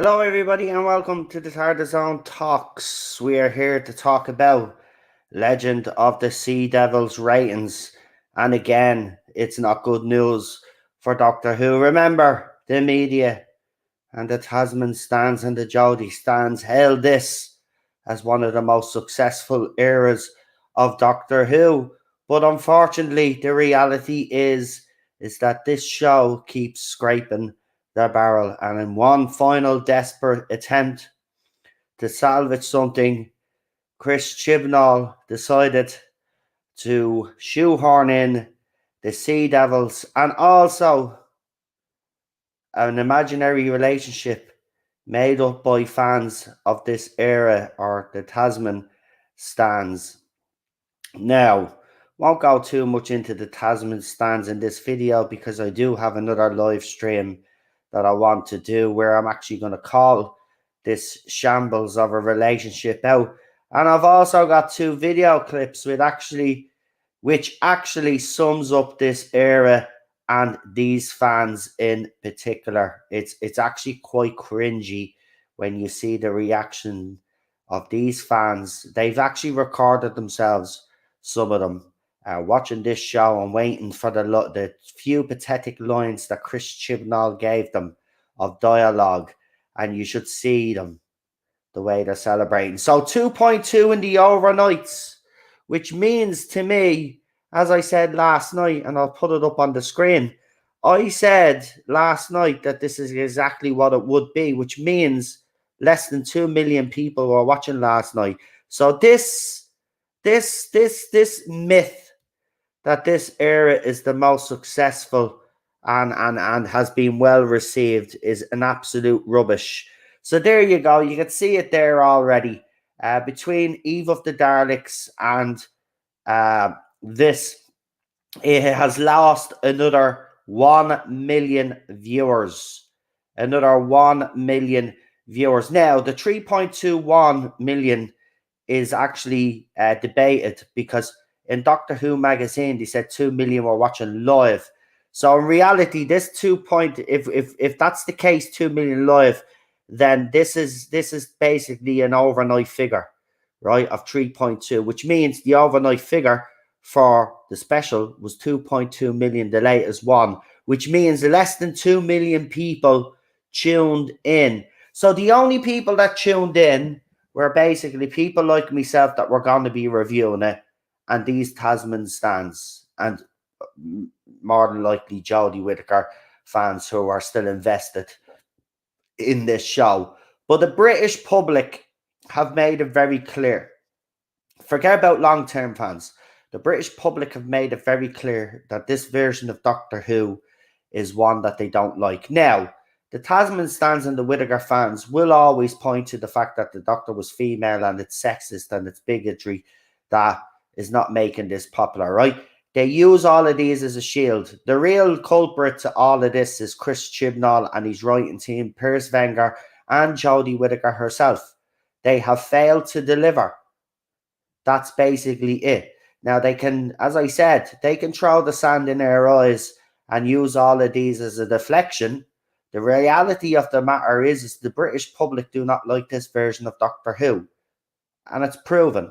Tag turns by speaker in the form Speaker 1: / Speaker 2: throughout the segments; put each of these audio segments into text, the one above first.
Speaker 1: Hello, everybody, and welcome to the Zone Talks. We are here to talk about Legend of the Sea Devils ratings. And again, it's not good news for Doctor Who. Remember, the media and the Tasman stands and the Jodie stands hailed this as one of the most successful eras of Doctor Who. But unfortunately, the reality is that this show keeps scraping the barrel, and in one final desperate attempt to salvage something, Chris Chibnall decided to shoehorn in the Sea Devils and also an imaginary relationship made up by fans of this era or the Tasman stands. Now, won't go too much into the Tasman stands in this video because I do have another live stream that I want to do where I'm actually going to call this shambles of a relationship out. And I've also got two video clips which actually sums up this era and these fans in particular. It's actually quite cringy when you see the reaction of these fans. They've actually recorded themselves, some of them, watching this show and waiting for the few pathetic lines that Chris Chibnall gave them of dialogue, and you should see them, the way they're celebrating. So 2.2 in the overnights, which means to me, as I said last night, and I'll put it up on the screen, I said last night that this is exactly what it would be, which means less than 2 million people were watching last night. So this myth that this era is the most successful and has been well received is an absolute rubbish. So there you go. You can see it there already. Between Eve of the Daleks and this, it has lost another 1 million viewers. Another 1 million viewers. Now, the 3.21 million is actually debated because in Doctor Who magazine, they said 2 million were watching live. So in reality, this if that's the case, 2 million live, then this is basically an overnight figure, right, of 3.2, which means the overnight figure for the special was 2.2 million, the latest one, which means less than 2 million people tuned in. So the only people that tuned in were basically people like myself that were going to be reviewing it, and these Tasman stands, and more than likely Jodie Whittaker fans who are still invested in this show. But the British public have made it very clear. Forget about long-term fans. The British public have made it very clear that this version of Doctor Who is one that they don't like. Now, the Tasman stands and the Whittaker fans will always point to the fact that the Doctor was female and it's sexist and it's bigotry that is not making this popular, right? They use all of these as a shield. The real culprit to all of this is Chris Chibnall and his writing team, Piers Wenger and Jodie Whittaker herself. They have failed to deliver. That's basically it. Now they can, as I said, they can throw the sand in their eyes and use all of these as a deflection. The reality of the matter is the British public do not like this version of Doctor Who. And it's proven.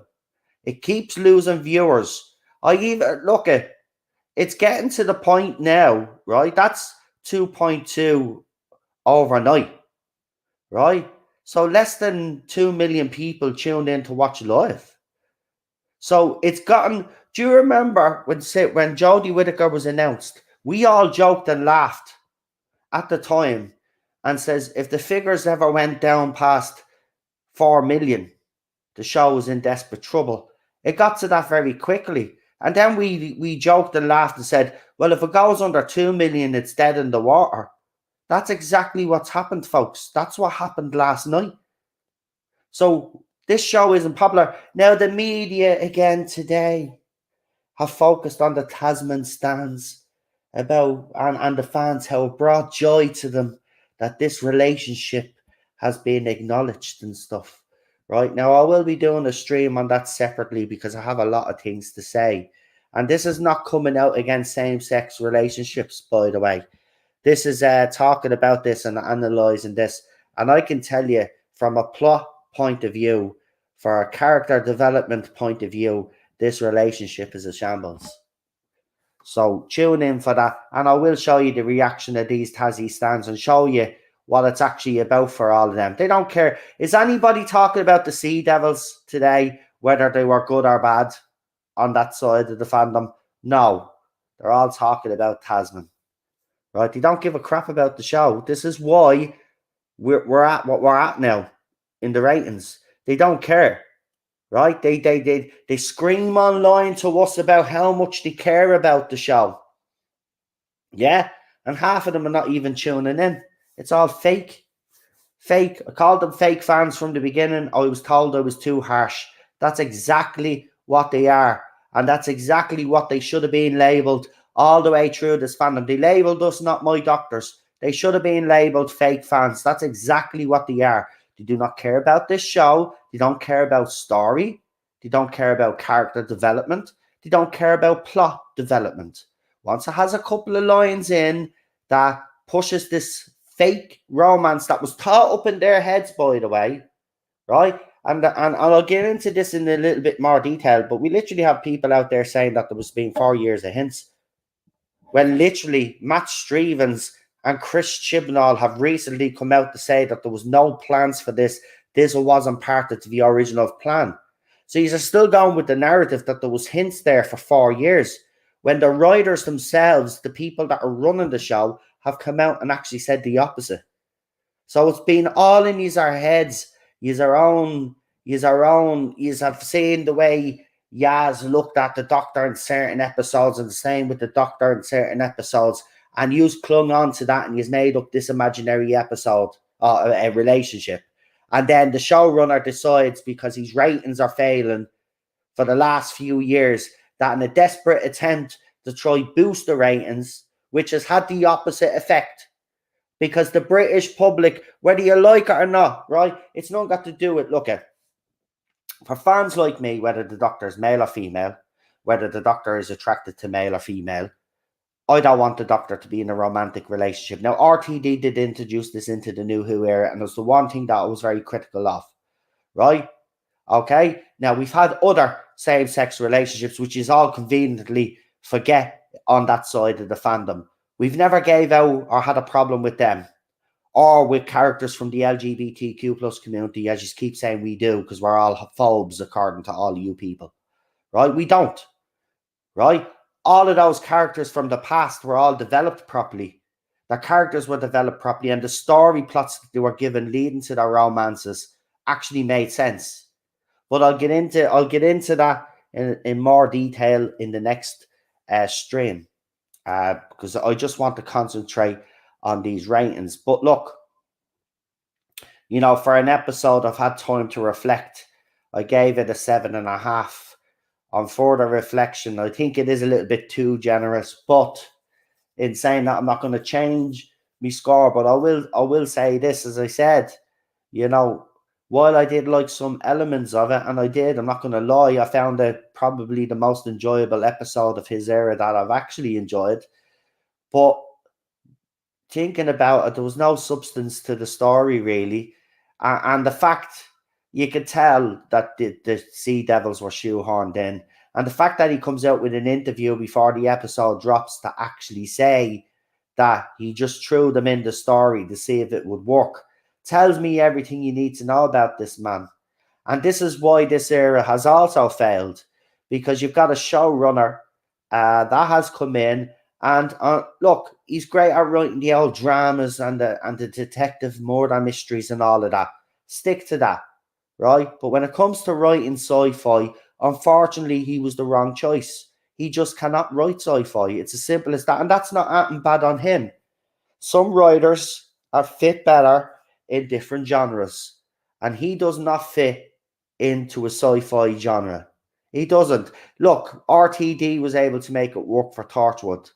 Speaker 1: It keeps losing viewers. I even look at it's getting to the point now, right? That's 2.2 overnight, right? So less than 2 million people tuned in to watch live. So it's gotten. Do you remember when Jodie Whittaker was announced? We all joked and laughed at the time and says if the figures ever went down past 4 million, the show was in desperate trouble. It got to that very quickly. And then we joked and laughed and said, well, if it goes under 2 million, it's dead in the water. That's exactly what's happened, folks. That's what happened last night. So this show isn't popular. Now, the media, again, today have focused on the Tasman stands about and the fans, how it brought joy to them that this relationship has been acknowledged and stuff. Right now, I will be doing a stream on that separately because I have a lot of things to say. And this is not coming out against same-sex relationships, by the way. This is talking about this and analysing this And I can tell you from a plot point of view, for a character development point of view, this relationship is a shambles. So tune in for that. And I will show you the reaction of these Tassie stands and show you what it's actually about for all of them. They don't care. Is anybody talking about the Sea Devils today, whether they were good or bad on that side of the fandom? No. They're all talking about Tasman. Right? They don't give a crap about the show. This is why we're at what we're at now in the ratings. They don't care. Right? They scream online to us about how much they care about the show. Yeah? And half of them are not even tuning in. It's all fake. Fake. I called them fake fans from the beginning. I was told I was too harsh. That's exactly what they are. And that's exactly what they should have been labelled all the way through this fandom. They labelled us not my doctors. They should have been labelled fake fans. That's exactly what they are. They do not care about this show. They don't care about story. They don't care about character development. They don't care about plot development. Once it has a couple of lines in that pushes this fake romance that was taught up in their heads, by the way, right? And I'll get into this in a little bit more detail, but we literally have people out there saying that there was been 4 years of hints, when literally Matt Stevens and Chris Chibnall have recently come out to say that there was no plans for this. This wasn't part of the original plan. So you're still going with the narrative that there was hints there for 4 years, when the writers themselves, the people that are running the show, have come out and actually said the opposite. So it's been all in our heads. Yous have seen the way Yaz looked at the Doctor in certain episodes, and the same with the Doctor in certain episodes, and yous clung on to that, and yous made up this imaginary episode, a relationship. And then the showrunner decides, because his ratings are failing for the last few years, that in a desperate attempt to try boost the ratings, which has had the opposite effect. Because the British public, whether you like it or not, right, it's not got to do with, look at, for fans like me, whether the Doctor is male or female, whether the Doctor is attracted to male or female, I don't want the Doctor to be in a romantic relationship. Now, RTD did introduce this into the New Who era, and it was the one thing that I was very critical of, right? Okay, now we've had other same-sex relationships, which is all conveniently forget on that side of the fandom. We've never gave out or had a problem with them, or with characters from the LGBTQ plus community, as you keep saying we do, because we're all phobes according to all you people, right? We don't, right? All of those characters from the past were all developed properly. Their characters were developed properly, and the story plots that they were given leading to their romances actually made sense. But I'll get into that in more detail in the next stream, because I just want to concentrate on these ratings. But look, you know, for an episode I've had time to reflect, I gave it a 7.5. On further reflection, I think it is a little bit too generous, but in saying that, I'm not going to change my score. But I will say this, as I said, you know, while I did like some elements of it, and I did, I'm not going to lie, I found it probably the most enjoyable episode of his era that I've actually enjoyed. But thinking about it, there was no substance to the story, really. And the fact, you could tell that the Sea Devils were shoehorned in. And the fact that he comes out with an interview before the episode drops to actually say that he just threw them in the story to see if it would work tells me everything you need to know about this man. And this is why this era has also failed, because you've got a showrunner that has come in, and look, he's great at writing the old dramas and the detective murder mysteries and all of that. Stick to that, right? But when it comes to writing sci-fi, unfortunately, he was the wrong choice. He just cannot write sci-fi. It's as simple as that, and that's not acting bad on him. Some writers are fit better in different genres, and he does not fit into a sci-fi genre. He doesn't. Look, RTD was able to make it work for Torchwood,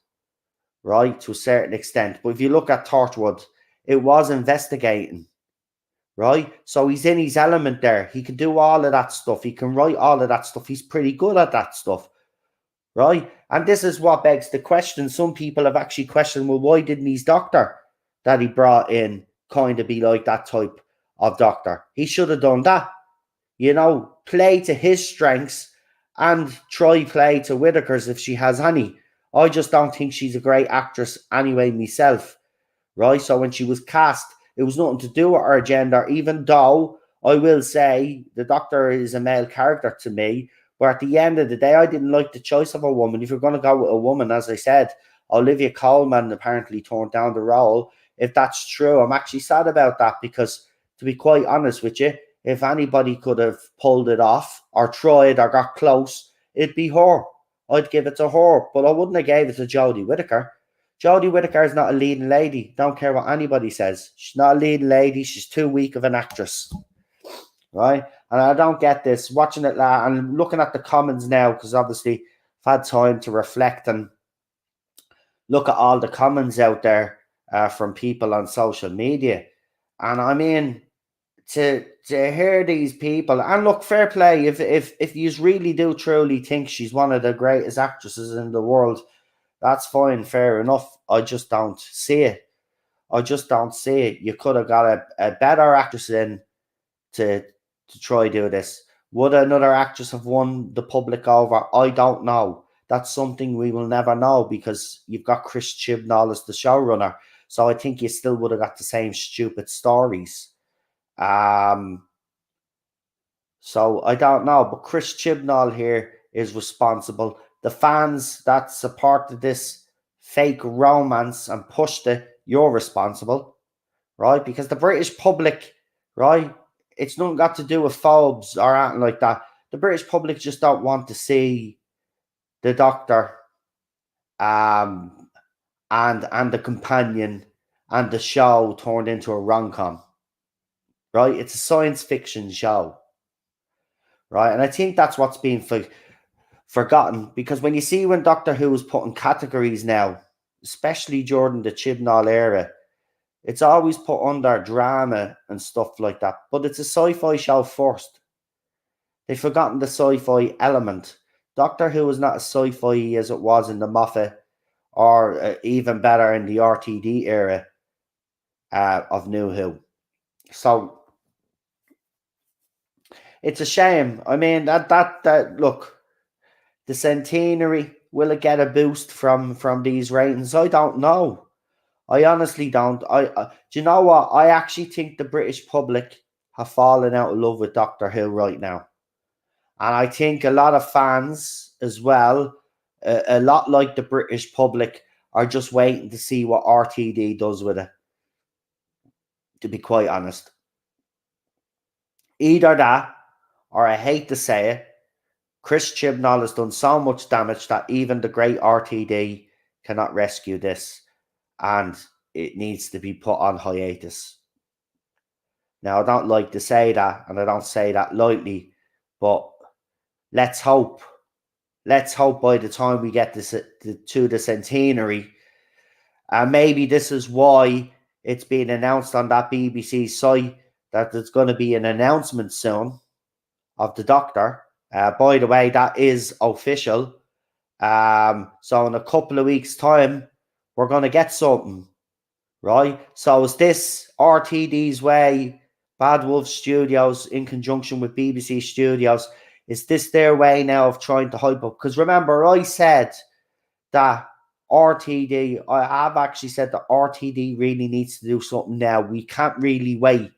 Speaker 1: right, to a certain extent. But if you look at Torchwood, it was investigating, right? So he's in his element there. He can do all of that stuff. He can write all of that stuff. He's pretty good at that stuff, right? And this is what begs the question. Some people have actually questioned, well, why didn't his Doctor that he brought in kind of be like that type of doctor. He should have done that. Play to his strengths and try play to Whittaker's if she has any. I just don't think she's a great actress anyway myself, right? So when she was cast, it was nothing to do with her gender, even though I will say the Doctor is a male character to me. But at the end of the day, I didn't like the choice of a woman. If you're going to go with a woman, as I said, Olivia Colman apparently turned down the role. If that's true, I'm actually sad about that because, to be quite honest with you, if anybody could have pulled it off or tried or got close, it'd be her. I'd give it to her, but I wouldn't have gave it to Jodie Whittaker. Jodie Whittaker is not a leading lady. Don't care what anybody says. She's not a leading lady. She's too weak of an actress, right? And I don't get this. Watching it and looking at the comments now, because obviously I've had time to reflect and look at all the comments out there from people on social media. And I mean, to hear these people, and look, fair play, if you really do truly think she's one of the greatest actresses in the world, that's fine, fair enough. I just don't see it. You could have got a better actress in to try do this. Would another actress have won the public over? I don't know. That's something we will never know because you've got Chris Chibnall as the showrunner. So I think you still would have got the same stupid stories. So I don't know, but Chris Chibnall here is responsible. The fans that supported this fake romance and pushed it, you're responsible, right? Because the British public, right, it's nothing got to do with phobes or anything like that. The British public just don't want to see the Doctor and the companion and the show turned into a rom-com, right? It's a science fiction show, right? And I think that's what's being forgotten, because when you see when Doctor Who is put in categories now, especially during the Chibnall era, it's always put under drama and stuff like that. But it's a sci-fi show first. They've forgotten the sci-fi element. Doctor Who is not as sci-fi as it was in the Moffat, or even better in the RTD era of New Who. So it's a shame. I mean, that look, the centenary, will it get a boost from these ratings? I don't know. I honestly don't. Do you know what? I actually think the British public have fallen out of love with Doctor Who right now. And I think a lot of fans as well, a lot like the British public, are just waiting to see what RTD does with it, to be quite honest. Either that, or I hate to say it, Chris Chibnall has done so much damage that even the great RTD cannot rescue this, and it needs to be put on hiatus. Now, I don't like to say that, and I don't say that lightly, but let's hope. Let's hope by the time we get to the centenary, and maybe this is why it's being announced on that BBC site that there's going to be an announcement soon of the Doctor. By the way, that is official. So in a couple of weeks' time, we're going to get something, right? So is this RTD's way, Bad Wolf Studios in conjunction with BBC Studios, is this their way now of trying to hype up? Because remember, I said that RTD, I have actually said that RTD really needs to do something now. We can't really wait.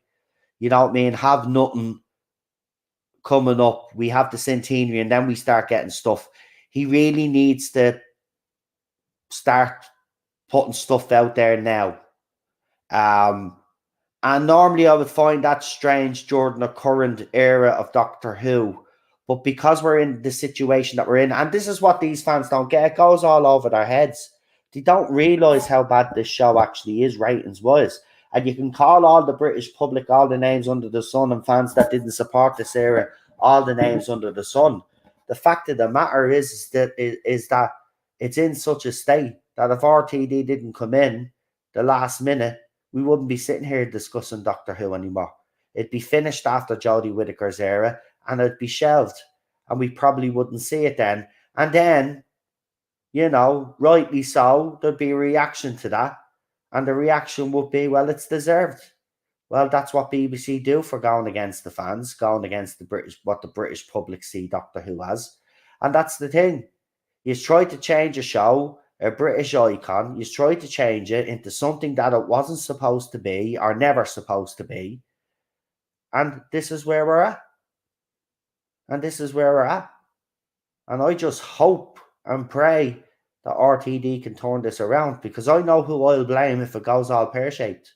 Speaker 1: You know what I mean? Have nothing coming up. We have the centenary and then we start getting stuff. He really needs to start putting stuff out there now. And normally I would find that strange during the current era of Doctor Who. But because we're in the situation that we're in, and this is what these fans don't get, it goes all over their heads. They don't realise how bad this show actually is ratings-wise. And you can call all the British public, all the names under the sun, and fans that didn't support this era, all the names under the sun. The fact of the matter is that it's in such a state that if RTD didn't come in the last minute, we wouldn't be sitting here discussing Doctor Who anymore. It'd be finished after Jodie Whittaker's era, and it'd be shelved, and we probably wouldn't see it then. And then, you know, rightly so, there'd be a reaction to that, and the reaction would be, well, it's deserved. Well, that's what BBC do for going against the fans, going against the British, what the British public see Doctor Who as. And that's the thing. You've tried to change a show, a British icon, you've tried to change it into something that it wasn't supposed to be or never supposed to be. And this is where we're at. And this is where we're at. And I just hope and pray that RTD can turn this around, because I know who I'll blame if it goes all pear-shaped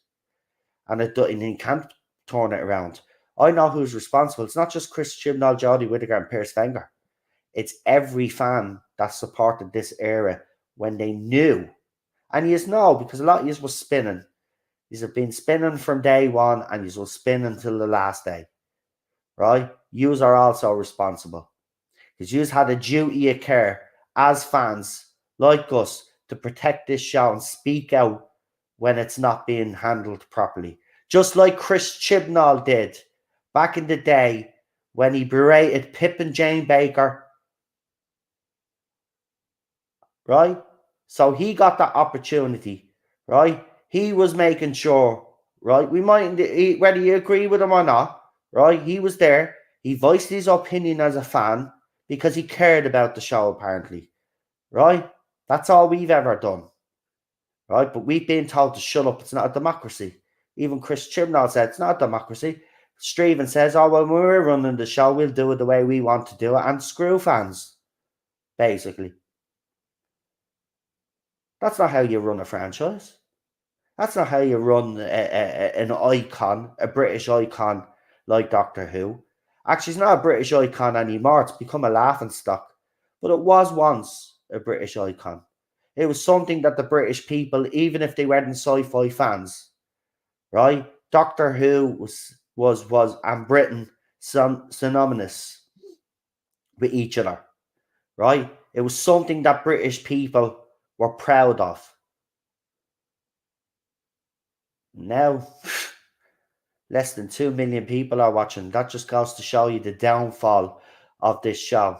Speaker 1: and he can't turn it around. I know who's responsible. It's not just Chris Chibnall, Jodie Whittaker and Piers Wenger. It's every fan that supported this era when they knew. And you know, because a lot of you was spinning. You have been spinning from day one and you will spin until the last day. Right? Yous are also responsible. Because yous had a duty of care as fans like us to protect this show and speak out when it's not being handled properly. Just like Chris Chibnall did back in the day when he berated Pip and Jane Baker. Right? So he got that opportunity. Right? He was making sure. Right? We might, whether you agree with him or not. Right? He was there. He voiced his opinion as a fan because he cared about the show, apparently. Right? That's all we've ever done. Right? But we've been told to shut up. It's not a democracy. Even Chris Chibnall said it's not a democracy. Stephen says, oh, well, when we're running the show, we'll do it the way we want to do it and screw fans, basically. That's not how you run a franchise. That's not how you run an icon, a British icon like Doctor Who. Actually, it's not a British icon anymore. It's become a laughingstock. But it was once a British icon. It was something that the British people, even if they weren't sci-fi fans, right? Doctor Who was and Britain synonymous with each other, right? It was something that British people were proud of. Now, less than 2 million people are watching. That just goes to show you the downfall of this show.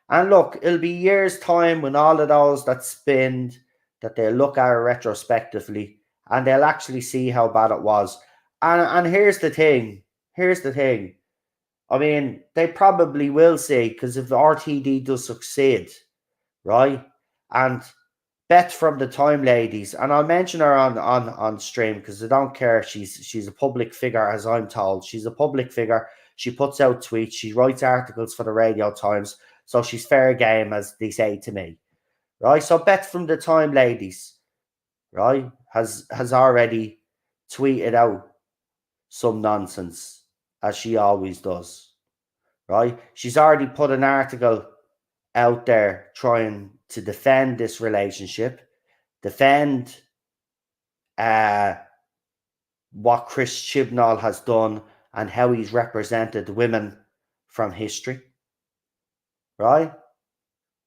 Speaker 1: And look, it'll be years' time when all of those that spinned, that they'll look at it retrospectively and they'll actually see how bad it was. And here's the thing. I mean, they probably will see, because if RTD does succeed, right? And Beth from the Time Ladies, and I'll mention her on stream because I don't care. She's a public figure, as I'm told. She's a public figure. She puts out tweets. She writes articles for the Radio Times. So she's fair game, as they say to me. Right? So Beth from the Time Ladies, right, has already tweeted out some nonsense, as she always does. Right? She's already put an article out there trying to defend this relationship, defend what Chris Chibnall has done and how he's represented women from history, right?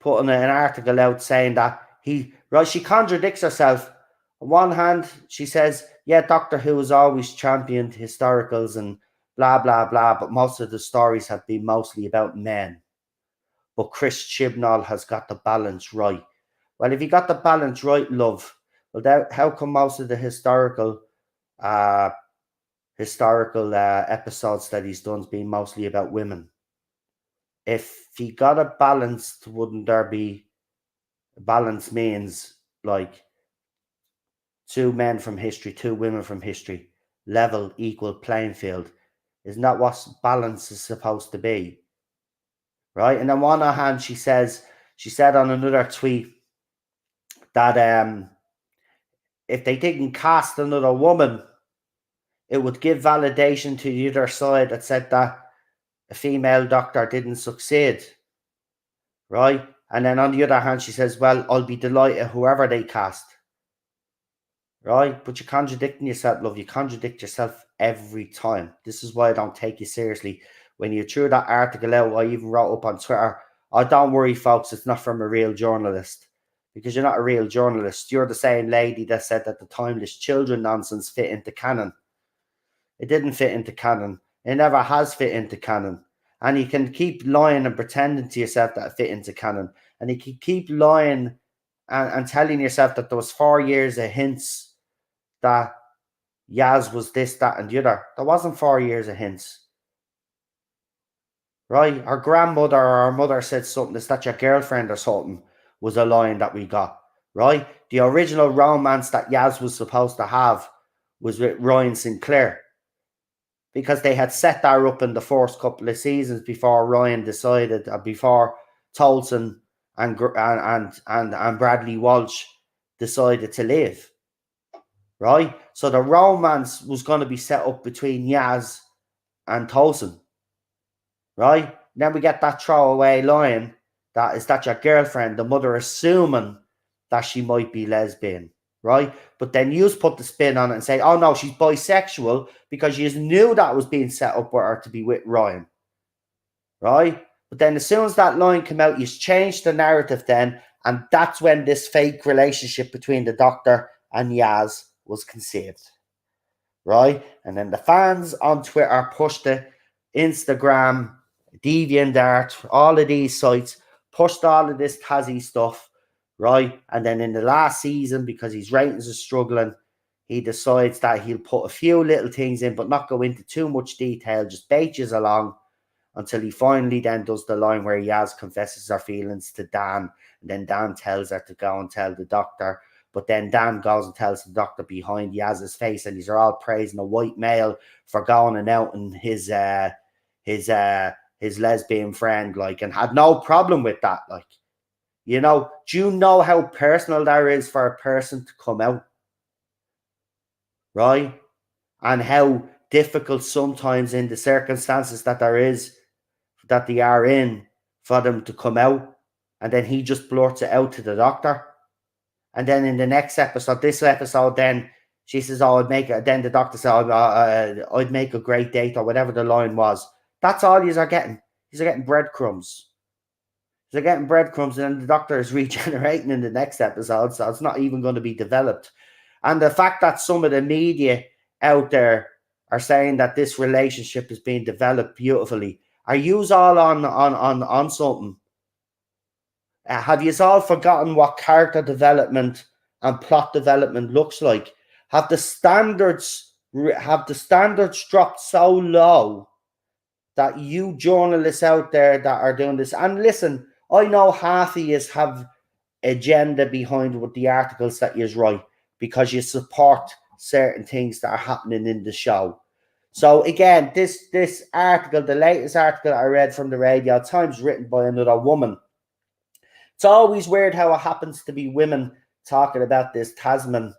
Speaker 1: Putting an article out saying that she contradicts herself. On one hand, she says, yeah, Doctor Who has always championed historicals and blah, blah, blah, but most of the stories have been mostly about men. But Chris Chibnall has got the balance right. Well, if he got the balance right, love, well, how come most of the historical episodes that he's done has been mostly about women? If he got it balanced, wouldn't there be balance? Means like 2 men from history, 2 women from history, level, equal playing field. Isn't that what balance is supposed to be? Right? And on one hand, she said on another tweet that if they didn't cast another woman, it would give validation to the other side that said that a female doctor didn't succeed. Right? And then on the other hand, she says, well, I'll be delighted whoever they cast. Right? But you're contradicting yourself, love. You contradict yourself every time. This is why I don't take you seriously. When you threw that article out, I even wrote up on Twitter, oh, don't worry, folks, it's not from a real journalist. Because you're not a real journalist. You're the same lady that said that the timeless children nonsense fit into canon. It didn't fit into canon. It never has fit into canon. And you can keep lying and pretending to yourself that it fit into canon. And you can keep lying and telling yourself that there was 4 years of hints that Yaz was this, that, and the other. There wasn't 4 years of hints, right? Our grandmother or our mother said something, is that your girlfriend or something, was a line that we got, right? The original romance that Yaz was supposed to have was with Ryan Sinclair, because they had set that up in the first couple of seasons before Ryan decided, before Tolson and Bradley Walsh decided to leave, right? So the romance was going to be set up between Yaz and Tolson, right? Then we get that throwaway line that is that your girlfriend, the mother assuming that she might be lesbian, right? But then you put the spin on it and say, oh no, she's bisexual, because you knew that was being set up for her to be with Ryan, right? But then as soon as that line came out, you changed the narrative then, and that's when this fake relationship between the Doctor and Yaz was conceived, right? And then the fans on Twitter pushed it, Instagram, DeviantArt, all of these sites pushed all of this Tassie stuff, right? And then in the last season, because his ratings are struggling, he decides that he'll put a few little things in, but not go into too much detail, just bages along until he finally then does the line where Yaz confesses her feelings to Dan, and then Dan tells her to go and tell the Doctor. But then Dan goes and tells the Doctor behind Yaz's face, and these are all praising a white male for going and out and his lesbian friend, like, and had no problem with that. Like, you know, do you know how personal that is for a person to come out, right? And how difficult sometimes in the circumstances that they are in for them to come out, and then he just blurts it out to the Doctor. And then in the next episode, this episode, then she says, oh, I'd make it. Then the Doctor said, I'd make a great date, or whatever the line was. That's all you are getting. You're getting breadcrumbs. They're getting breadcrumbs, and then the Doctor is regenerating in the next episode, so it's not even going to be developed. And the fact that some of the media out there are saying that this relationship is being developed beautifully, are you all on something? Have you all forgotten what character development and plot development looks like? Have the standards dropped so low that you journalists out there that are doing this, and listen, I know half of you have agenda behind what the articles that you write, because you support certain things that are happening in the show. So again, this article, the latest article I read from the Radio Times, written by another woman. It's always weird how it happens to be women talking about this Tasman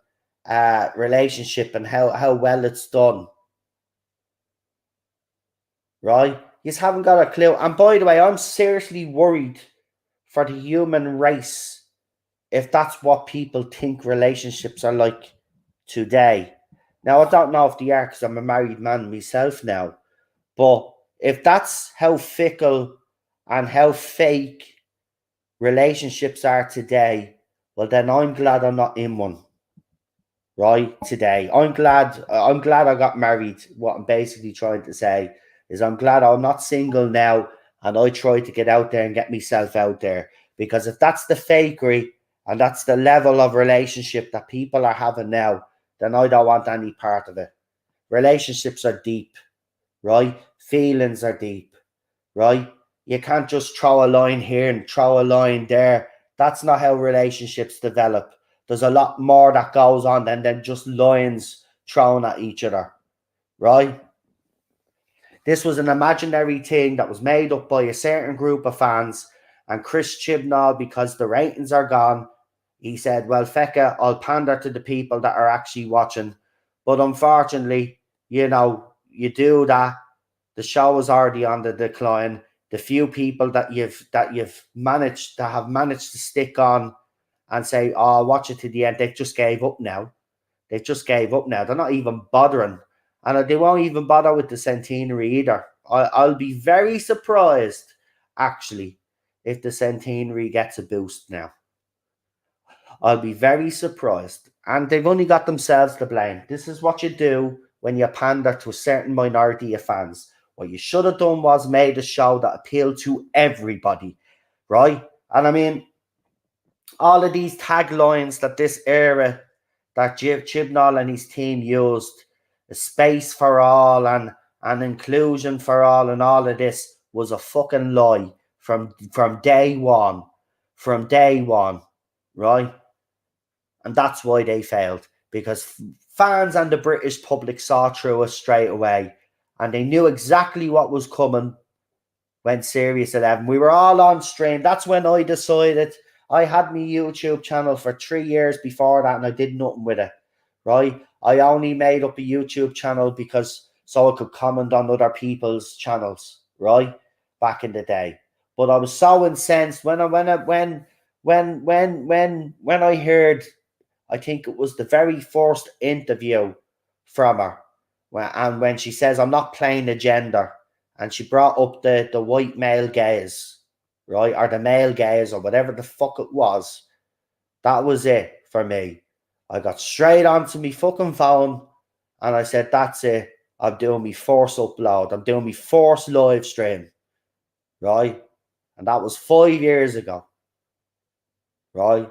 Speaker 1: relationship and how well it's done. Right? You just haven't got a clue. And by the way, I'm seriously worried for the human race if that's what people think relationships are like today. Now, I don't know if they are, because I'm a married man myself now. But if that's how fickle and how fake relationships are today, well, then I'm glad I'm not in one. Right, today, I'm glad I got married. What I'm basically trying to say is I'm glad I'm not single now, and I try to get out there and get myself out there, because if that's the fakery and that's the level of relationship that people are having now, then I don't want any part of it. Relationships are deep, right? Feelings are deep, right? You can't just throw a line here and throw a line there. That's not how relationships develop. There's a lot more that goes on than just lines thrown at each other, right? This was an imaginary thing that was made up by a certain group of fans, and Chris Chibnall, because the ratings are gone, he said, well, fecka, I'll pander to the people that are actually watching. But unfortunately, you know, you do that, the show is already on the decline. The few people that you've managed to stick on and say, oh, I'll watch it to the end, they've just gave up now. They're not even bothering. And they won't even bother with the centenary either. I'll be very surprised, actually, if the centenary gets a boost now. I'll be very surprised. And they've only got themselves to blame. This is what you do when you pander to a certain minority of fans. What you should have done was made a show that appealed to everybody, right? And I mean, all of these taglines that this era that Chibnall and his team used, space for all and inclusion for all and all of this was a fucking lie from day one. From day one, right? And that's why they failed, because fans and the British public saw through us straight away, and they knew exactly what was coming when Series 11. We were all on stream. That's when I decided. I had my YouTube channel for 3 years before that, and I did nothing with it, right? I only made up a YouTube channel because so I could comment on other people's channels, right? Back in the day. But I was so incensed when I heard, I think it was the very first interview from her, and when she says, "I'm not playing the gender," and she brought up the white male gaze, right, or the male gaze, or whatever the fuck it was. That was it for me. I got straight onto me fucking phone, and I said, "That's it. I'm doing me first upload. I'm doing me first live stream," right, and that was 5 years ago, right.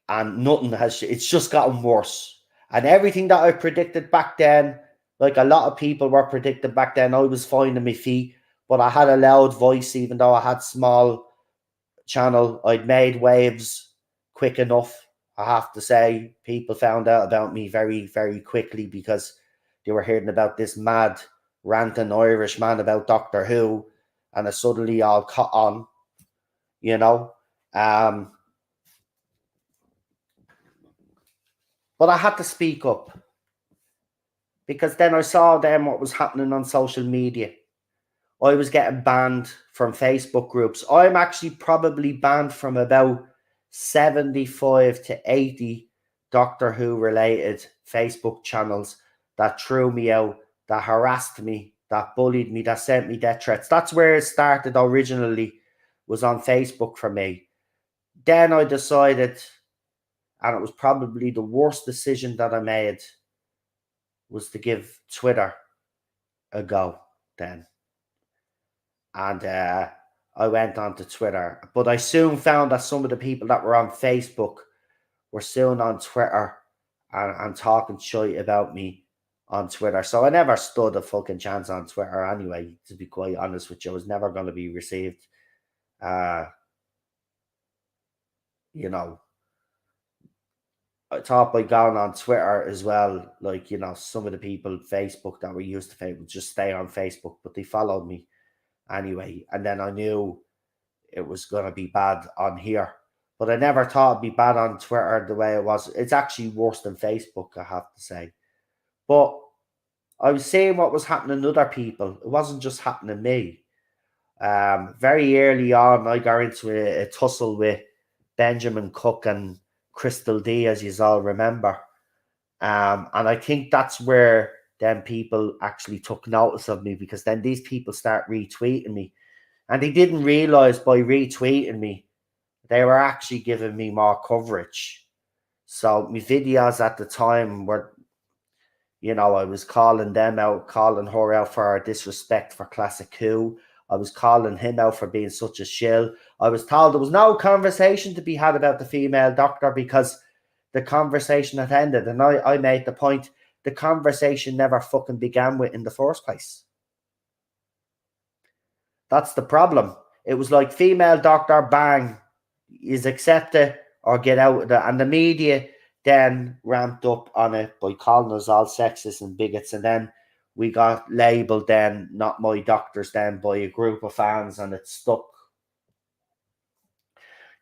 Speaker 1: And nothing has, it's just gotten worse. And everything that I predicted back then, like a lot of people were predicting back then, I was finding my feet, but I had a loud voice, even though I had small channel. I'd made waves quick enough. I have to say, people found out about me very, very quickly because they were hearing about this mad ranting Irish man about Doctor Who, and it suddenly all caught on, you know. But I had to speak up, because then I saw then what was happening on social media. I was getting banned from Facebook groups. I'm actually probably banned from about 75 to 80 Doctor Who related Facebook channels that threw me out, that harassed me, that bullied me, that sent me death threats. That's where it started originally, was on Facebook for me. Then I decided, and it was probably the worst decision that I made, was to give Twitter a go then. And I went onto Twitter, but I soon found that some of the people that were on Facebook were soon on Twitter and talking shit about me on Twitter. So I never stood a fucking chance on Twitter anyway, to be quite honest with you. I was never going to be received. Uh, you know, I thought by going on Twitter as well, like, you know, some of the people Facebook that were used to Facebook just stay on Facebook, but they followed me anyway. And then I knew it was going to be bad on here. But I never thought it'd be bad on Twitter the way it was. It's actually worse than Facebook, I have to say. But I was seeing what was happening to other people. It wasn't just happening to me. Very early on, I got into a tussle with Benjamin Cook and Crystal D, as you all remember. And I think that's where then people actually took notice of me, because then these people start retweeting me. And they didn't realize by retweeting me, they were actually giving me more coverage. So my videos at the time were, you know, I was calling them out, calling her out for her disrespect for Classic Who. I was calling him out for being such a shill. I was told there was no conversation to be had about the female doctor because the conversation had ended. And I made the point, the conversation never fucking began with in the first place. That's the problem. It was like, female doctor, bang, is accepted or get out of it. And the media then ramped up on it by calling us all sexist and bigots. And then we got labelled then, not my doctors, then by a group of fans, and it stuck.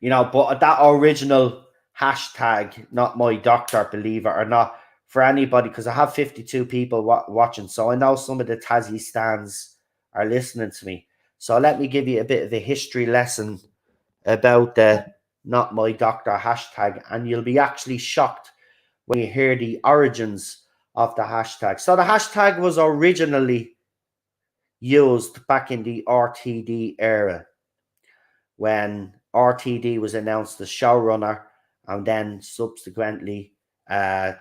Speaker 1: You know, but that original hashtag, not my doctor, believe it or not, for anybody, because I have 52 people watching, so I know some of the Tassie stands are listening to me. So let me give you a bit of a history lesson about the not my doctor hashtag, and you'll be actually shocked when you hear the origins of the hashtag. So the hashtag was originally used back in the RTD era, when RTD was announced as showrunner, and then subsequently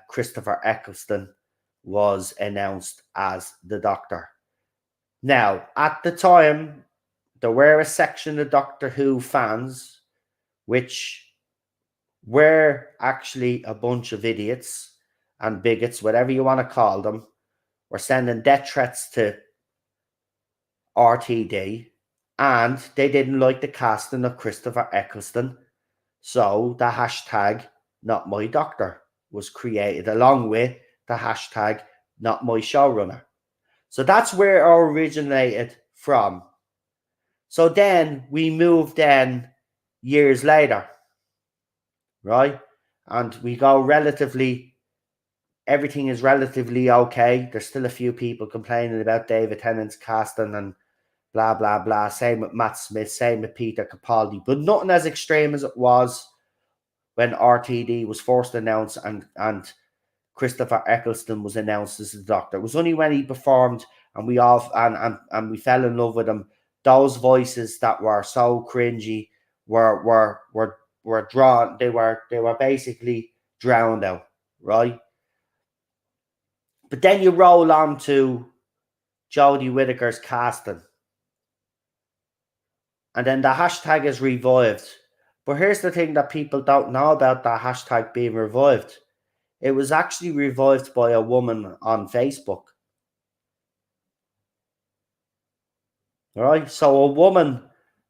Speaker 1: Christopher Eccleston was announced as the Doctor. Now, at the time, there were a section of Doctor Who fans which were actually a bunch of idiots and bigots, whatever you want to call them, were sending death threats to RTD, and they didn't like the casting of Christopher Eccleston. So the hashtag not my doctor was created along with the hashtag not my showrunner. So that's where it originated from. So then we moved in years later, right? And we go relatively, everything is relatively okay. There's still a few people complaining about David Tennant's casting and blah, blah, blah. Same with Matt Smith, same with Peter Capaldi, but nothing as extreme as it was when RTD was first announced and Christopher Eccleston was announced as the Doctor. It was only when he performed and we all and we fell in love with him. Those voices that were so cringy were drawn. They were basically drowned out, right? But then you roll on to Jodie Whittaker's casting, and then the hashtag is revived. But here's the thing that people don't know about that hashtag being revived. It was actually revived by a woman on Facebook. All right, so a woman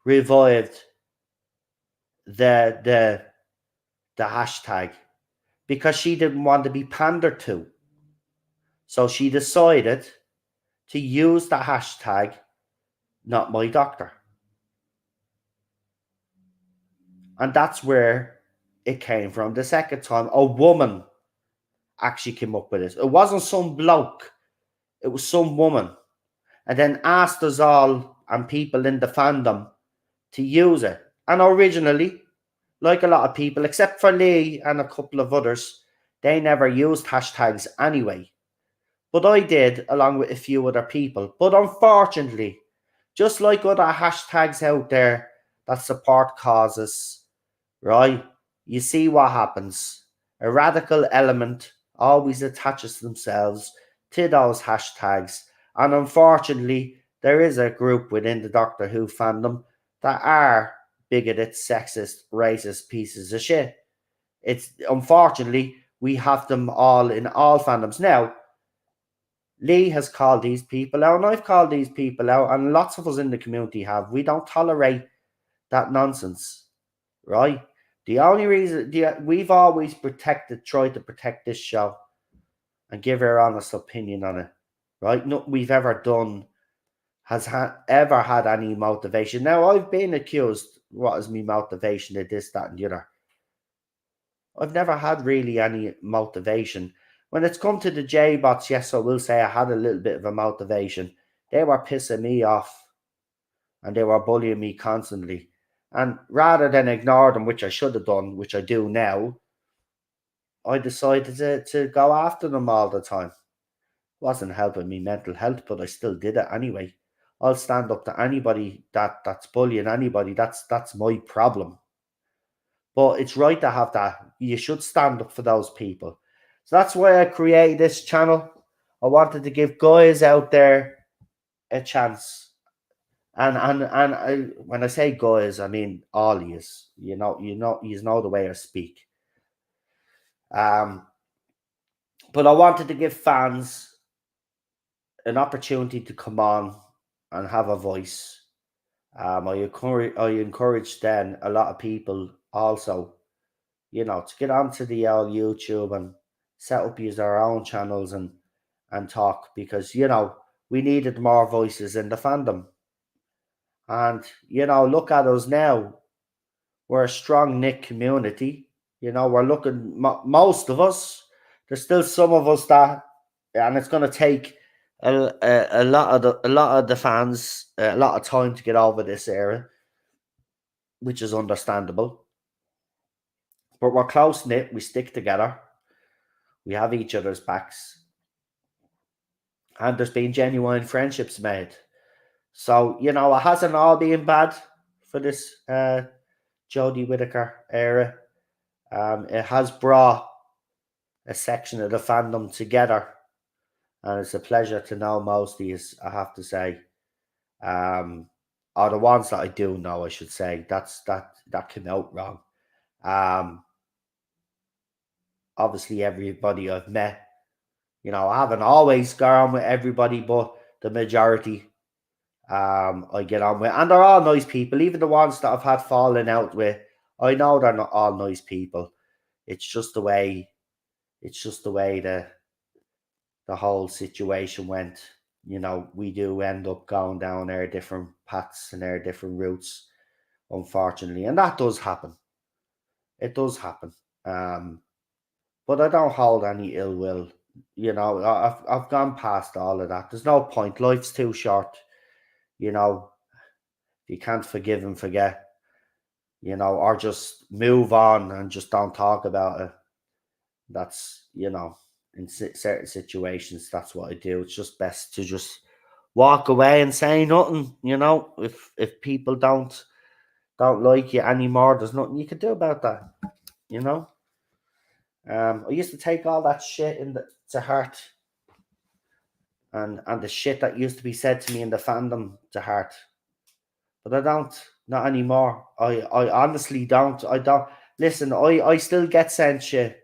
Speaker 1: revived the hashtag because she didn't want to be pandered to. So she decided to use the hashtag not my doctor. And that's where it came from. The second time, a woman actually came up with it. It wasn't some bloke, it was some woman. And then asked us all and people in the fandom to use it. And originally, like a lot of people, except for Lee and a couple of others, they never used hashtags anyway. But I did, along with a few other people. But unfortunately, just like other hashtags out there that support causes, right? You see what happens. A radical element always attaches themselves to those hashtags. And unfortunately, there is a group within the Doctor Who fandom that are bigoted, sexist, racist pieces of shit. It's unfortunately, we have them all in all fandoms. Now, Lee has called these people out, and I've called these people out, and lots of us in the community have. We don't tolerate that nonsense, right? The only reason we've always tried to protect this show and give our honest opinion on it, right? Nothing we've ever done has ever had any motivation. Now, I've been accused, what is my motivation of this, that, and the other. I've never had really any motivation. When it's come to the J-bots, yes, I will say I had a little bit of a motivation. They were pissing me off and they were bullying me constantly. And rather than ignore them, which I should have done, which I do now, I decided to go after them all the time. Wasn't helping me mental health, but I still did it anyway. I'll stand up to anybody that's bullying anybody. That's my problem. But it's right to have that. You should stand up for those people. So that's why I created this channel. I wanted to give guys out there a chance. And when I say guys, I mean all yous. You know the way I speak. But I wanted to give fans an opportunity to come on and have a voice. I encourage then a lot of people also, to get onto the old YouTube and set up use our own channels and talk, because we needed more voices in the fandom. And look at us now. We're a strong knit community. We're looking, most of us. There's still some of us that, and it's going to take a lot of the fans a lot of time to get over this era, which is understandable. But we're close knit. We stick together. We have each other's backs, and there's been genuine friendships made. So it hasn't all been bad for this Jodie Whittaker era. It has brought a section of the fandom together, and it's a pleasure to know most of these, I have to say. Or the ones that I do know, I should say. That came out wrong. Obviously, everybody I've met I haven't always got on with everybody, but the majority I get on with. And they're all nice people. Even the ones that I've had falling out with, I know they're not all nice people. It's just the way the whole situation went. We do end up going down our different paths and our different routes, unfortunately. And that does happen. It does happen. Um, but I don't hold any ill will. I've gone past all of that. There's no point. Life's too short. You know, you can't forgive and forget. Or just move on and just don't talk about it. That's in certain situations, that's what I do. It's just best to just walk away and say nothing. If people don't like you anymore, there's nothing you can do about that. You know. I used to take all that shit to heart, and the shit that used to be said to me in the fandom to heart. But I don't, not anymore. I honestly don't. I don't listen. I still get sent shit.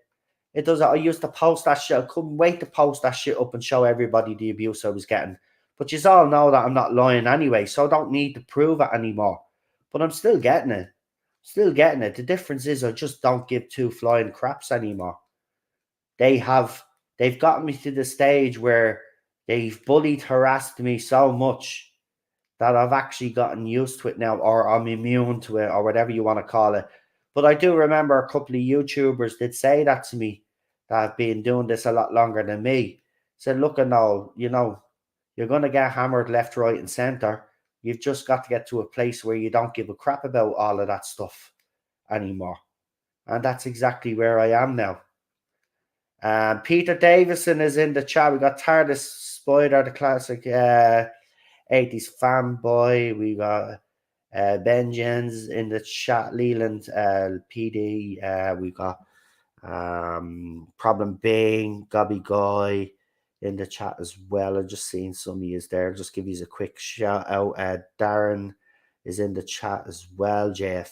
Speaker 1: It does. I used to post that shit. I couldn't wait to post that shit up and show everybody the abuse I was getting. But you all know that I'm not lying anyway, so I don't need to prove it anymore. But I'm still getting it. Still getting it. The difference is I just don't give two flying craps anymore. They have they've gotten me to the stage where they've bullied, harassed me so much that I've actually gotten used to it now, or I'm immune to it, or whatever you want to call it. But I do remember a couple of YouTubers did say that to me that have been doing this a lot longer than me. Said, look, and all, you're going to get hammered left, right, and center. You've just got to get to a place where you don't give a crap about all of that stuff anymore. And that's exactly where I am now. Peter Davison is in the chat. We got TARDIS Spider, the classic 80s fanboy. We got Ben Jens in the chat. Leland PD. We got Problem Bing, Gobby Guy in the chat as well. I'm just seeing some of you there. Just give you a quick shout out. Darren is in the chat as well. JF.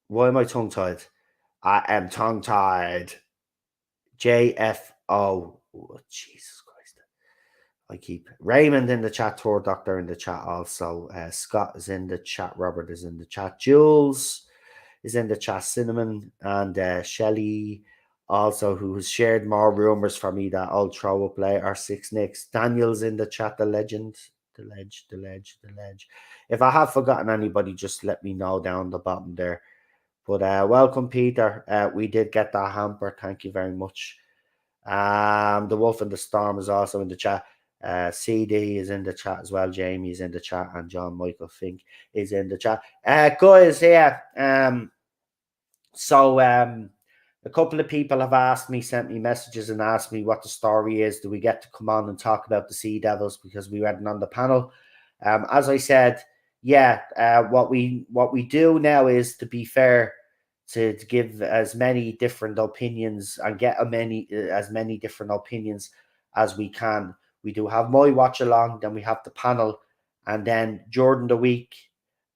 Speaker 1: Why am I tongue tied? I am tongue tied. JFO. Oh, Jesus Christ. I keep Raymond in the chat, Tour Doctor in the chat also. Scott is in the chat. Robert is in the chat. Jules is in the chat. Cinnamon and Shelly also, who has shared more rumors for me that I'll throw up later. Six Nicks. Daniel's in the chat. The legend. The ledge. If I have forgotten anybody, just let me know down the bottom there. But welcome, Peter. We did get that hamper. Thank you very much. The Wolf and the Storm is also in the chat. CD is in the chat as well. Jamie is in the chat, and John Michael Fink is in the chat. Guys, yeah. So a couple of people have sent me messages and asked me what the story is. Do we get to come on and talk about the Sea Devils because we weren't on the panel? As I said, yeah. What we do now is, to be fair, to give as many different opinions and get as many different opinions as we can. We do have my watch along, then we have the panel, and then during the week,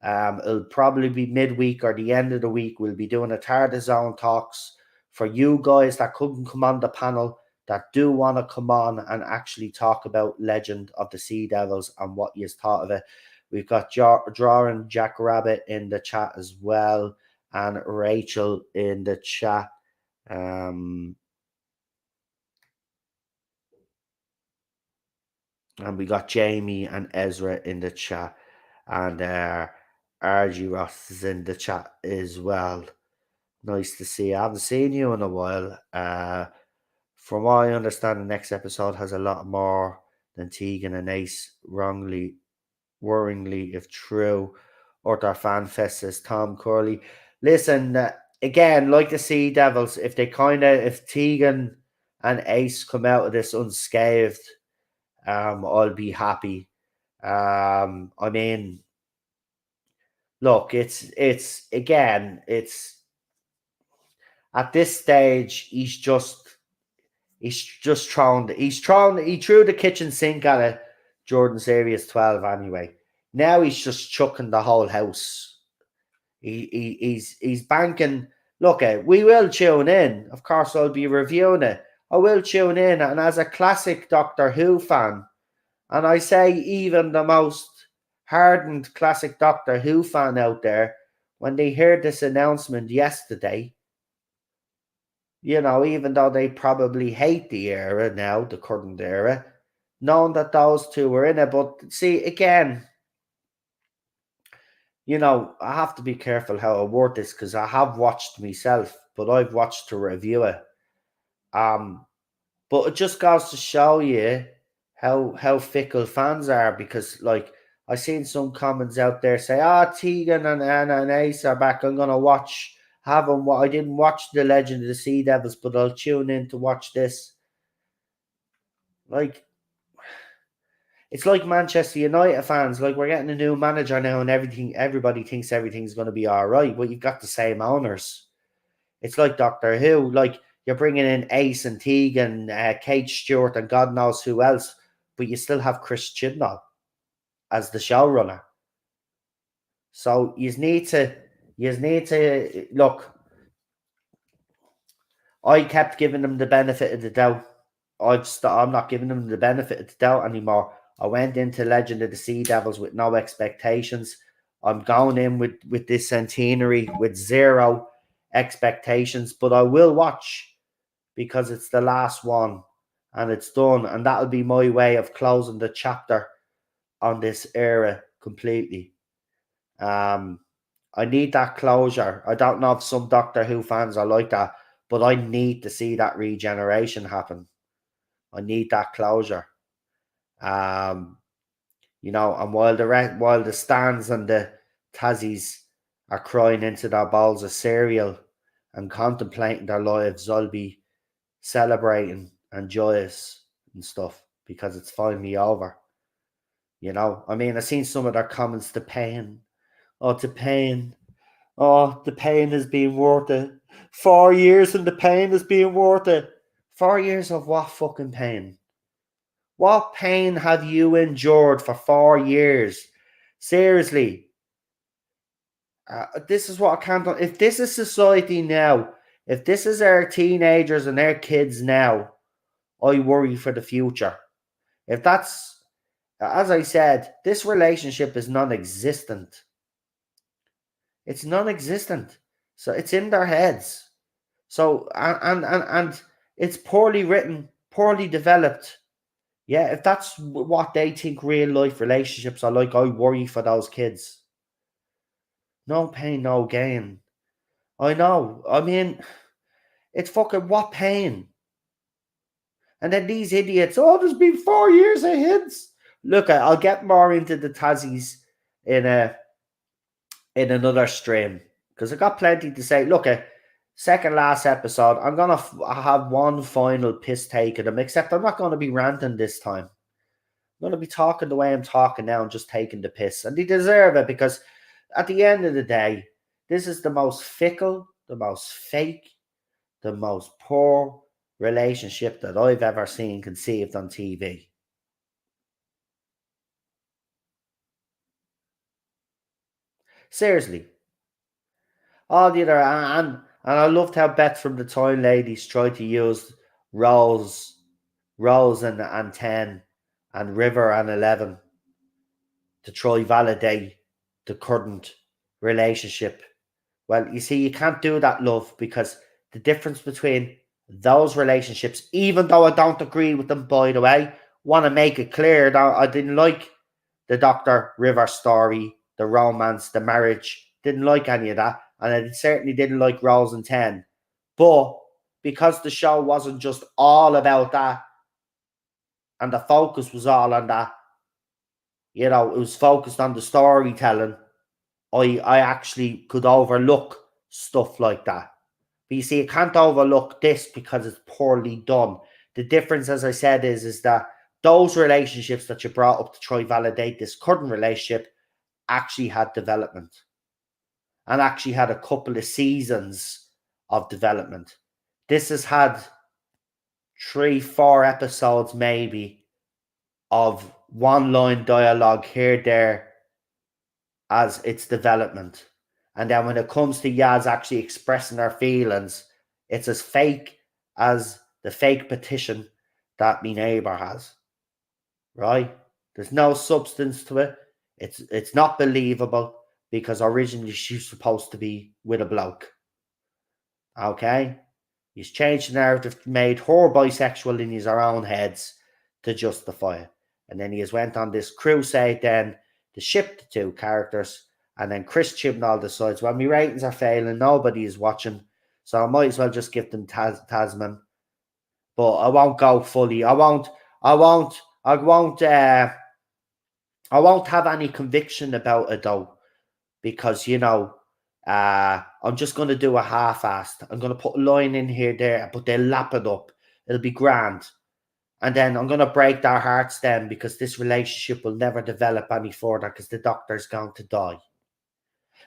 Speaker 1: it'll probably be midweek or the end of the week, we'll be doing a TARDIS Zone talks for you guys that couldn't come on the panel, that do want to come on and actually talk about Legend of the Sea Devils and what you thought of it. We've got Drawing Jack Rabbit in the chat as well, and Rachel in the chat. And we got Jamie and Ezra in the chat, and RG Ross is in the chat as well. Nice to see you. I haven't seen you in a while. From what I understand, the next episode has a lot more than Tegan and Ace. Worryingly, if true. Or Fan Fest, says Tom Curley. Listen, again, like the Sea Devils, if Tegan and Ace come out of this unscathed, I'll be happy. I mean, look, it's at this stage, he threw the kitchen sink at it. Jordan Series 12 anyway. Now he's just chucking the whole house. He's banking Look, we will tune in. Of course, I'll be reviewing it. I will tune in, and as a classic Doctor Who fan, and I say even the most hardened classic Doctor Who fan out there, when they heard this announcement yesterday, even though they probably hate the era now, the current era, knowing that those two were in it. But see, again, I have to be careful how I word this because I have watched myself, but I've watched to review it. But it just goes to show you how fickle fans are because, like, I seen some comments out there say, Tegan and Anna and Ace are back. I'm going to have them. I didn't watch The Legend of the Sea Devils, but I'll tune in to watch this. Like, it's like Manchester United fans. Like, we're getting a new manager now and everybody thinks everything's going to be all right, but you've got the same owners. It's like Doctor Who. Like, you're bringing in Ace and Tegan, Kate Stewart, and God knows who else, but you still have Chris Chibnall as the showrunner. So you need to look. I kept giving them the benefit of the doubt. I'm not giving them the benefit of the doubt anymore. I went into Legend of the Sea Devils with no expectations. I'm going in with this centenary with zero expectations, but I will watch because it's the last one and it's done. And that'll be my way of closing the chapter on this era completely. I need that closure. I don't know if some Doctor Who fans are like that, but I need to see that regeneration happen. I need that closure. And while the stands and the Tassies are crying into their bowls of cereal and contemplating their lives, I'll be celebrating and joyous and stuff because it's finally over. I've seen some of their comments, the pain. Oh, the pain. Oh, the pain has been worth it. 4 years and the pain has been worth it. 4 years of what fucking pain? What pain have you endured for 4 years? Seriously. This is what I can't. If this is society now, if this is our teenagers and our kids now, I worry for the future. If that's, as I said, this relationship is non existent. It's non existent. So it's in their heads. So, and it's poorly written, poorly developed. Yeah, if that's what they think real life relationships are like, I worry for those kids. No pain, no gain. I know. It's fucking what pain. And then these idiots, there's been 4 years of hints. Look, I'll get more into the Tassies in another stream because I got plenty to say. Look, second last episode, I'm gonna have one final piss take of them. Except I'm not gonna be ranting this time. I'm gonna be talking the way I'm talking now and just taking the piss, and they deserve it because at the end of the day, this is the most fickle, the most fake, the most poor relationship that I've ever seen conceived on TV. Seriously. All the other and I loved how Beth from the Toy Ladies tried to use Rose and 10 and River and 11 to try validate the current relationship. Well, you see, you can't do that, love, because the difference between those relationships, even though I don't agree with them, by the way, want to make it clear that I didn't like the Dr. River story, the romance, the marriage. Didn't like any of that. And I certainly didn't like Rose and 10. But because the show wasn't just all about that and the focus was all on that, it was focused on the storytelling, I actually could overlook stuff like that. But you see, you can't overlook this because it's poorly done. The difference, as I said, is that those relationships that you brought up to try validate this current relationship actually had development and actually had a couple of seasons of development. This has had 3-4 episodes maybe of one line dialogue here, there as its development. And then when it comes to Yaz actually expressing her feelings, it's as fake as the fake petition that me neighbour has, right? There's no substance to it. It's not believable because originally she's supposed to be with a bloke. Okay? He's changed the narrative, made her bisexual in his own heads to justify it. And then he has went on this crusade then to ship the two characters. And then Chris Chibnall decides, well, my ratings are failing, nobody is watching, so I might as well just give them Tasman. But I won't go fully. I won't have any conviction about it though, because I'm just going to do a half-assed. I'm going to put a line in here, there, but they'll lap it up. It'll be grand. And then I'm going to break their hearts then, because this relationship will never develop any further because the doctor's going to die.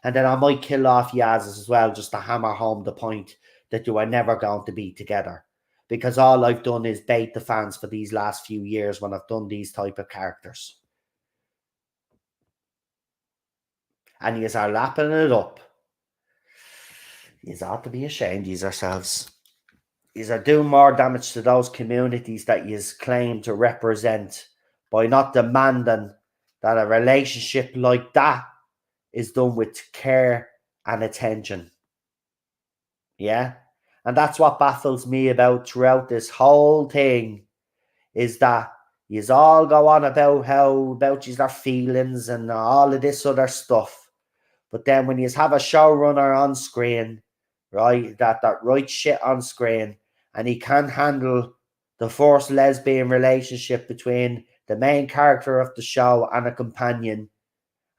Speaker 1: And then I might kill off Yaz as well, just to hammer home the point that you are never going to be together. Because all I've done is bait the fans for these last few years when I've done these type of characters. And yous are lapping it up. Yous ought to be ashamed of yourselves. Yous are doing more damage to those communities that yous claim to represent by not demanding that a relationship like that is done with care and attention. Yeah? And that's what baffles me about throughout this whole thing, is that yous all go on about how about yous their feelings and all of this other stuff. But then when you have a showrunner on screen, right, that writes shit on screen, and he can't handle the forced lesbian relationship between the main character of the show and a companion,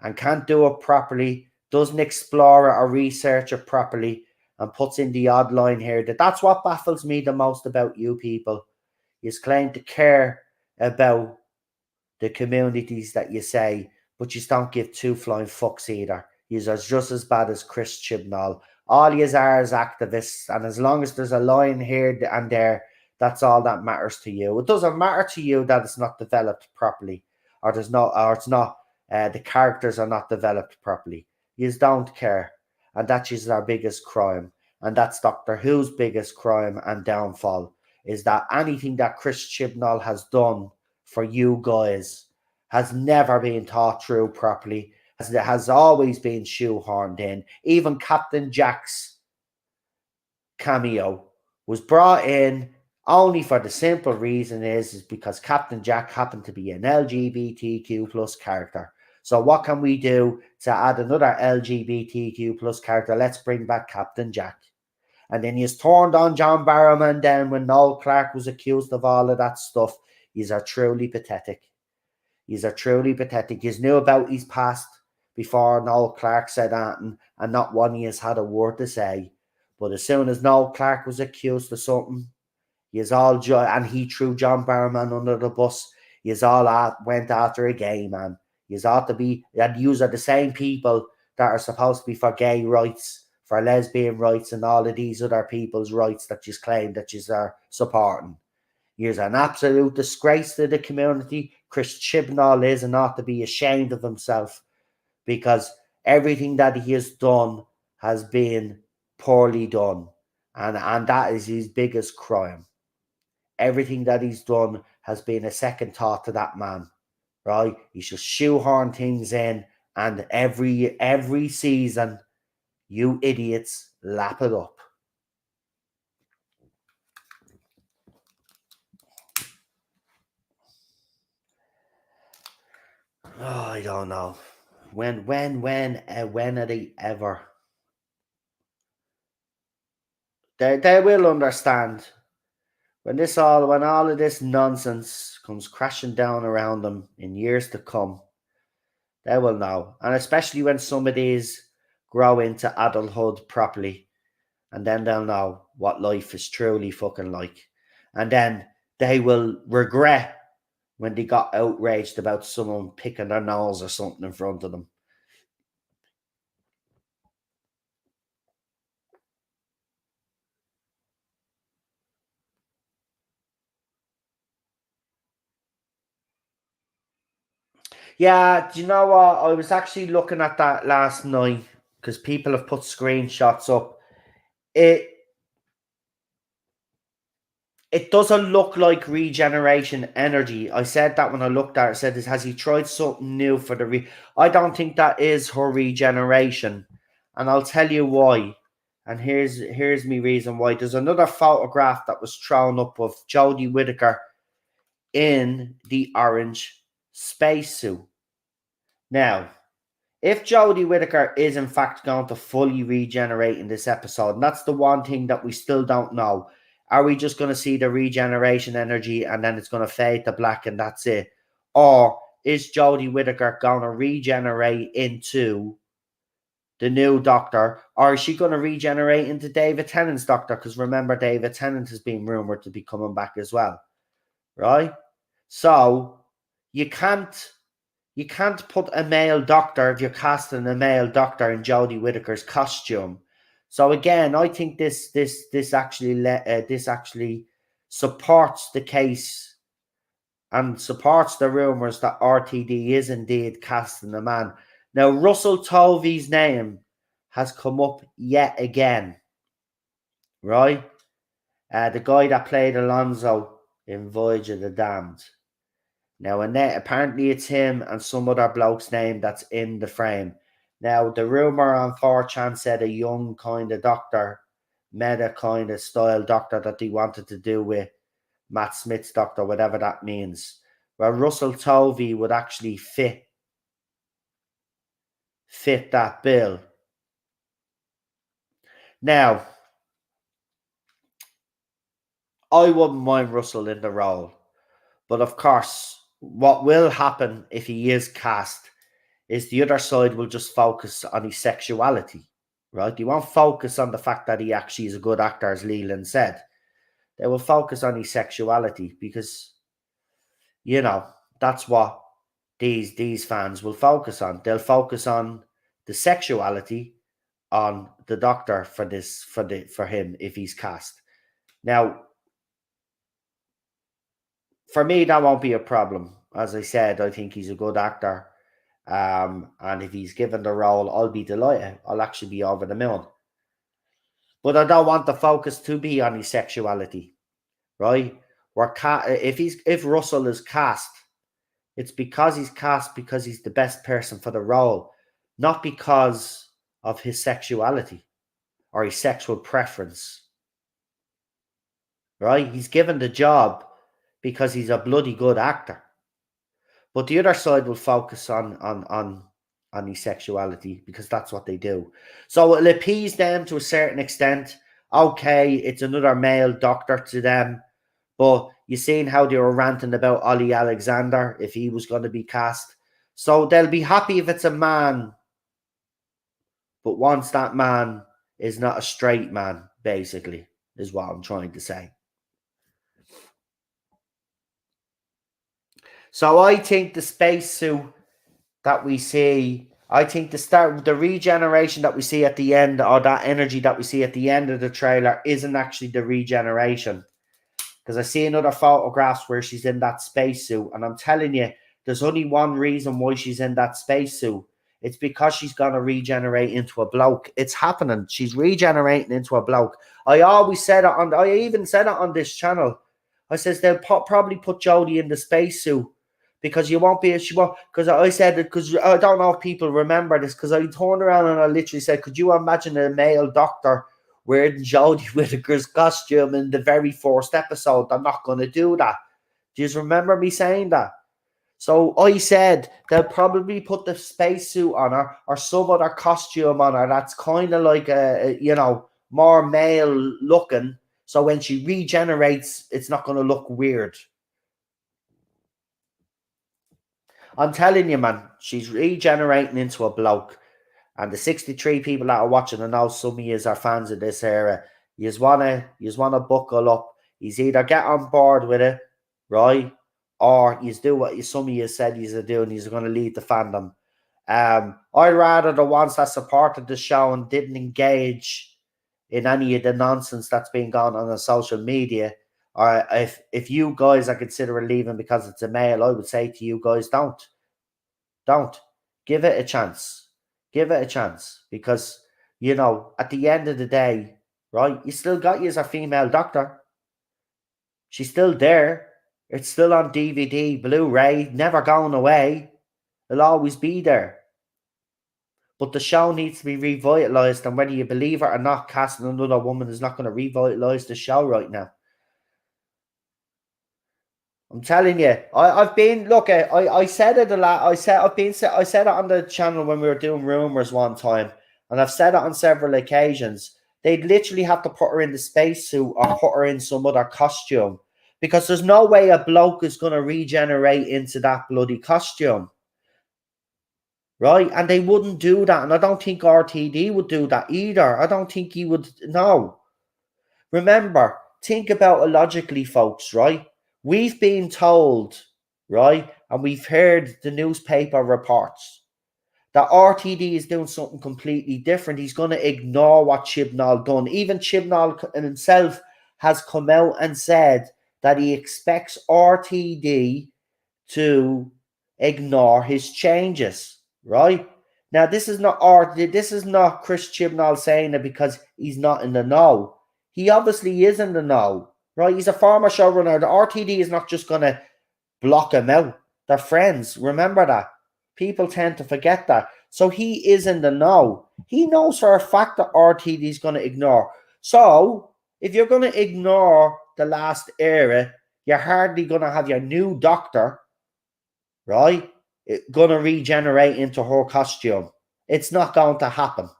Speaker 1: and can't do it properly, doesn't explore it or research it properly, and puts in the odd line here, that's what baffles me the most about you people. You claim to care about the communities that you say, but you don't give two flying fucks either. Yous are just as bad as Chris Chibnall. All yous are as activists, and as long as there's a line here and there, that's all that matters to you. It doesn't matter to you that it's not developed properly, or it's not. The characters are not developed properly. Yous don't care, and that is our biggest crime, and that's Doctor Who's biggest crime and downfall. Is that anything that Chris Chibnall has done for you guys has never been thought through properly, has always been shoehorned in. Even Captain Jack's cameo was brought in only for the simple reason is because Captain Jack happened to be an LGBTQ plus character. So what can we do to add another LGBTQ plus character? Let's bring back Captain Jack. And then he's turned on John Barrowman then when Noel Clarke was accused of all of that stuff. These are truly pathetic. These are truly pathetic. He's knew about his past before Noel Clarke said that, and not one of us had a word to say. But as soon as Noel Clarke was accused of something, he's all and he threw John Barrowman under the bus. He's all went after a gay man. He's ought to be, and yous are the same people that are supposed to be for gay rights, for lesbian rights, and all of these other people's rights that you claim that you are supporting. He's an absolute disgrace to the community. Chris Chibnall is and ought to be ashamed of himself, because everything that he has done has been poorly done. And that is his biggest crime. Everything that he's done has been a second thought to that man, right? He should shoehorn things in, and every season, you idiots lap it up. Oh, I don't know. When are they ever? They will understand when all of this nonsense comes crashing down around them in years to come. They will know, and especially when some of these grow into adulthood properly, and then they'll know what life is truly fucking like, and then they will regret when they got outraged about someone picking their nose or something in front of them. Yeah, do you know what? I was actually looking at that last night, because people have put screenshots up. It doesn't look like regeneration energy. I said that when I looked at it. I said, has he tried something new for the I don't think that is her regeneration. And I'll tell you why. And here's me reason why. There's another photograph that was thrown up of Jodie Whittaker in the orange spacesuit. Now, if Jodie Whittaker is in fact going to fully regenerate in this episode, and that's the one thing that we still don't know, are we just going to see the regeneration energy and then it's going to fade to black and that's it? Or is Jodie Whittaker going to regenerate into the new Doctor, or is she going to regenerate into David Tennant's Doctor? Because remember, David Tennant has been rumored to be coming back as well, right? So you can't put a male doctor if you're casting a male doctor in Jodie Whittaker's costume. So again, I think this actually supports the case and supports the rumors that RTD is indeed casting a man. Now, Russell Tovey's name has come up yet again, right? The guy that played Alonso in Voyage of the Damned. Now, apparently it's him and some other bloke's name that's in the frame. Now, the rumor on 4chan said a young kind of doctor, meta kind of style doctor that they wanted to do with Matt Smith's doctor, whatever that means. Well, Russell Tovey would actually fit that bill. Now, I wouldn't mind Russell in the role. But of course, what will happen if he is cast is the other side will just focus on his sexuality, right? They won't focus on the fact that he actually is a good actor, as Leland said. They will focus on his sexuality because, that's what these fans will focus on. They'll focus on the sexuality on the Doctor for him if he's cast. Now, for me, that won't be a problem. As I said, I think he's a good actor. And if he's given the role, I'll be delighted. I'll actually be over the moon. But I don't want the focus to be on his sexuality, right? If Russell is cast, it's because he's cast because he's the best person for the role, not because of his sexuality or his sexual preference, right? He's given the job because he's a bloody good actor. But the other side will focus on his sexuality because that's what they do. So it'll appease them to a certain extent. Okay, it's another male doctor to them. But you seen how they were ranting about Ollie Alexander if he was going to be cast. So they'll be happy if it's a man. But once that man is not a straight man, basically, is what I'm trying to say. So I think the spacesuit that we see, I think the regeneration that we see at the end, or that energy that we see at the end of the trailer, isn't actually the regeneration. Because I see another photographs where she's in that spacesuit, and I'm telling you, there's only one reason why she's in that spacesuit. It's because she's going to regenerate into a bloke. It's happening. She's regenerating into a bloke. I even said it on this channel. I says they'll probably put Jodie in the spacesuit because you won't be, she won't, because I said it, because I don't know if people remember this, because I turned around and I literally said, could you imagine a male doctor wearing Jodie Whittaker's costume in the very first episode? I'm not going to do that. Do you remember me saying that? So I said they'll probably put the spacesuit on her or some other costume on her that's kind of like more male looking. So when she regenerates, it's not going to look weird. I'm telling you, man, she's regenerating into a bloke. And the 63 people that are watching, I know some of you are fans of this era, you wanna buckle up. He's either get on board with it, right? Or you do what some of you said you're doing, he's gonna lead the fandom. I'd rather the ones that supported the show and didn't engage in any of the nonsense that's been going on social media. Or if you guys are considering leaving because it's a male, I would say to you guys, don't give it a chance. Give it a chance because, at the end of the day, right, you still got you as a female doctor. She's still there. It's still on DVD, Blu-ray, never going away. It'll always be there. But the show needs to be revitalized, and whether you believe it or not, casting another woman is not going to revitalize the show right now. I'm telling you, I've been I said it a lot. I said it on the channel when we were doing rumors one time, and I've said it on several occasions. They'd literally have to put her in the spacesuit or put her in some other costume because there's no way a bloke is going to regenerate into that bloody costume, right? And they wouldn't do that, and I don't think RTD would do that either. I don't think he would. No. Remember, think about it logically, folks, right? We've been told, right, and we've heard the newspaper reports that RTD is doing something completely different. He's going to ignore what Chibnall done. Even Chibnall himself has come out and said that he expects RTD to ignore his changes, right? Now, this is not Chris Chibnall saying it because he's not in the know. He obviously is in the know, right? He's a former showrunner. The RTD is not just going to block him out. They're friends. Remember that. People tend to forget that. So he is in the know. He knows for a fact that RTD is going to ignore. So if you're going to ignore the last era, you're hardly going to have your new doctor, right, going to regenerate into her costume. It's not going to happen.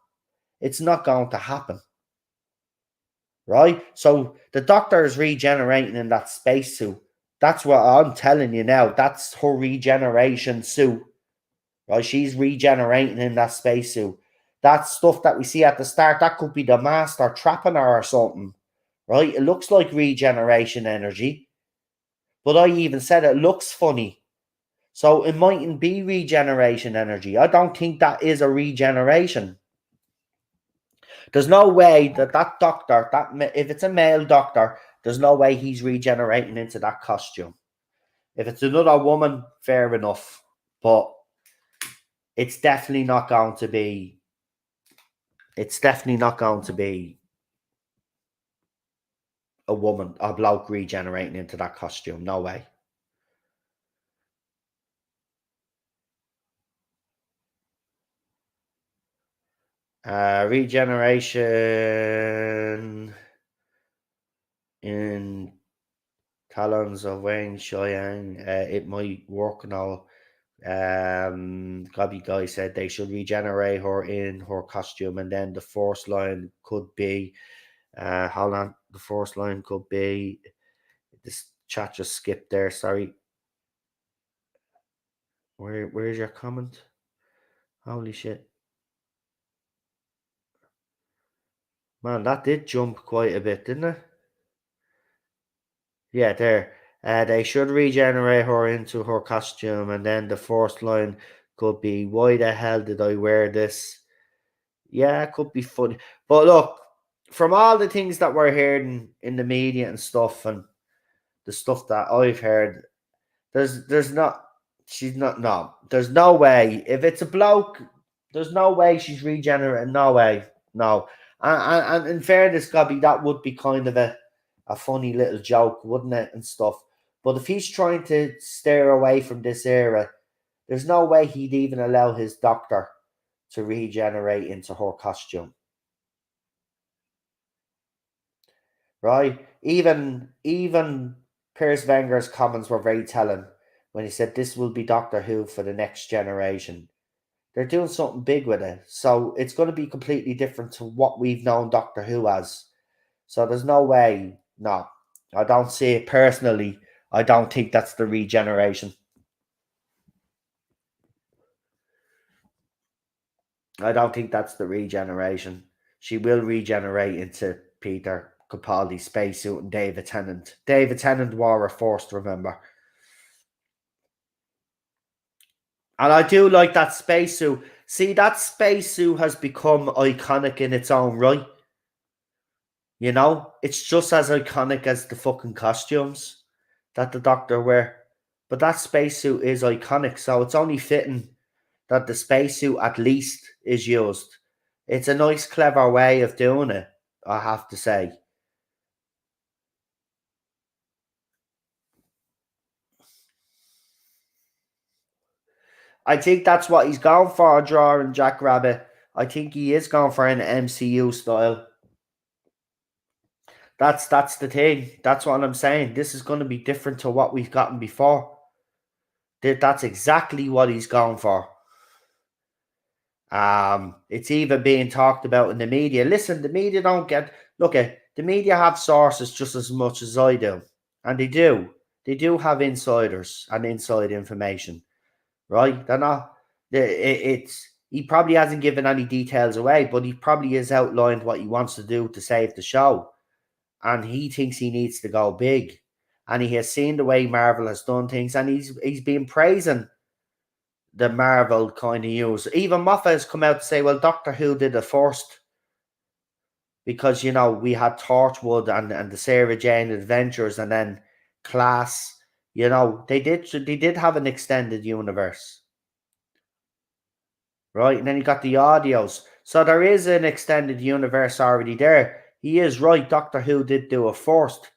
Speaker 1: It's not going to happen. Right? So the doctor is regenerating in that spacesuit. That's what I'm telling you now. That's her regeneration suit. Right? She's regenerating in that spacesuit. That stuff that we see at the start, that could be the master trapping her or something. Right? It looks like regeneration energy. But I even said it looks funny. So it mightn't be regeneration energy. I don't think that is a regeneration. There's no way that doctor, if it's a male doctor, there's no way he's regenerating into that costume. If it's another woman, fair enough. But it's definitely not going to be. It's definitely not going to be a woman, a bloke regenerating into that costume. No way. Regeneration in Talons of Wayne Cheyenne. It might work now. Gobby Guy said they should regenerate her in her costume, and then the force line could be. Hold on, the force line could be. This chat just skipped there. Sorry. Where's your comment? Holy shit, man! That did jump quite a bit, didn't it? Yeah, there. They should regenerate her into her costume, and then the force line could be, why the hell did I wear this? Yeah, it could be funny. But look, from all the things that we're hearing in the media and stuff, and the stuff that I've heard, there's not she's not no. There's no way. If it's a bloke, there's no way she's regenerating. No way. No. And in fairness, Gabby, that would be kind of a funny little joke, wouldn't it? And stuff. But if he's trying to steer away from this era, there's no way he'd even allow his doctor to regenerate into her costume. Right? Even Piers Wenger's comments were very telling when he said this will be Doctor Who for the next generation. They're doing something big with it. So it's going to be completely different to what we've known Doctor Who as. So there's no way, no. I don't see it personally. I don't think that's the regeneration. I don't think that's the regeneration. She will regenerate into Peter Capaldi's spacesuit and David Tennant. David Tennant wore a first, remember. And I do like that spacesuit. See, that spacesuit has become iconic in its own right. You know, it's just as iconic as the fucking costumes that the Doctor wear. But that spacesuit is iconic, so it's only fitting that the spacesuit at least is used. It's a nice, clever way of doing it, I have to say. I think that's what he's going for, drawing Jack Rabbit. I think he is going for an MCU style. That's the thing. That's what I'm saying. This is going to be different to what we've gotten before. That's exactly what he's going for. It's even being talked about in the media. Listen, the media don't get look at the media have sources just as much as I do, and they do. They do have insiders and inside information, right? They're not. It's he probably hasn't given any details away, but he probably has outlined what he wants to do to save the show, and he thinks he needs to go big, and he has seen the way Marvel has done things, and he's been praising the Marvel kind of use. Even Moffat has come out to say, well, Doctor Who did it first because, we had Torchwood and the Sarah Jane Adventures and then Class. They did have an extended universe, right? And then you got the audios. So there is an extended universe already there. He is right. Doctor Who did do it first.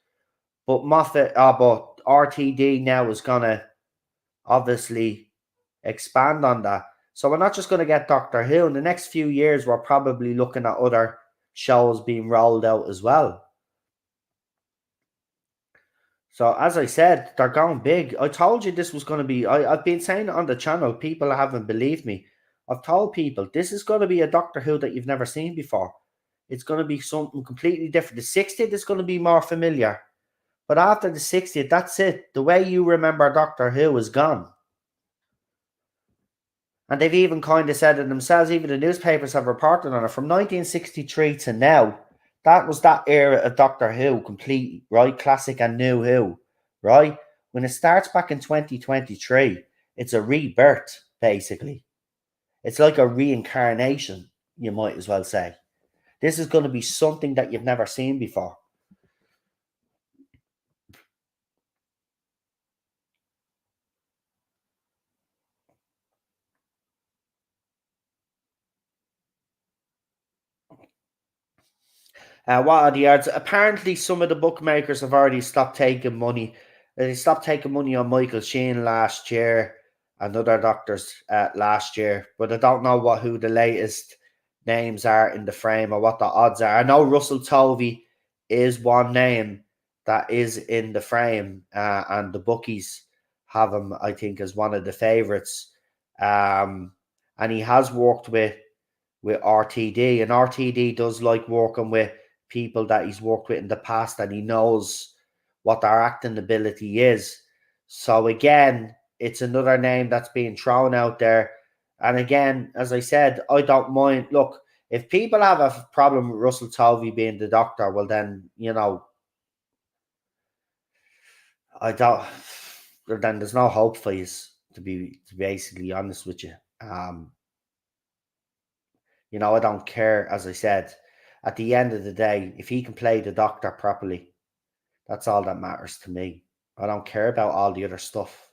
Speaker 1: But but RTD now is going to obviously expand on that. So we're not just going to get Doctor Who. In the next few years, we're probably looking at other shows being rolled out as well. So as I said, they're going big. I told you this was going to be. I've been saying it on the channel. People haven't believed me. I've told people this is going to be a Doctor Who that you've never seen before. It's going to be something completely different. The 60th is going to be more familiar. But after the 60th, that's it. The way you remember Doctor Who is gone. And they've even kind of said it themselves, even the newspapers have reported on it. From 1963 to now, that was that era of Doctor Who, complete, right? Classic and new Who, right? When it starts back in 2023, it's a rebirth, basically. It's like a reincarnation, you might as well say. This is going to be something that you've never seen before. What are the odds? Apparently, some of the bookmakers have already stopped taking money. They stopped taking money on Michael Sheen last year and other doctors last year, but I don't know who the latest names are in the frame or what the odds are. I know Russell Tovey is one name that is in the frame, and the bookies have him, I think, as one of the favourites. And he has worked with RTD, and RTD does like working with people that he's worked with in the past, and he knows what their acting ability is. So again, it's another name that's being thrown out there. And again, as I said, I don't mind. Look, if people have a problem with Russell Tovey being the Doctor, well then, I don't. Then there's no hope for you, to be basically honest with you. I don't care, as I said. At the end of the day, if he can play the Doctor properly, that's all that matters to me. I don't care about all the other stuff.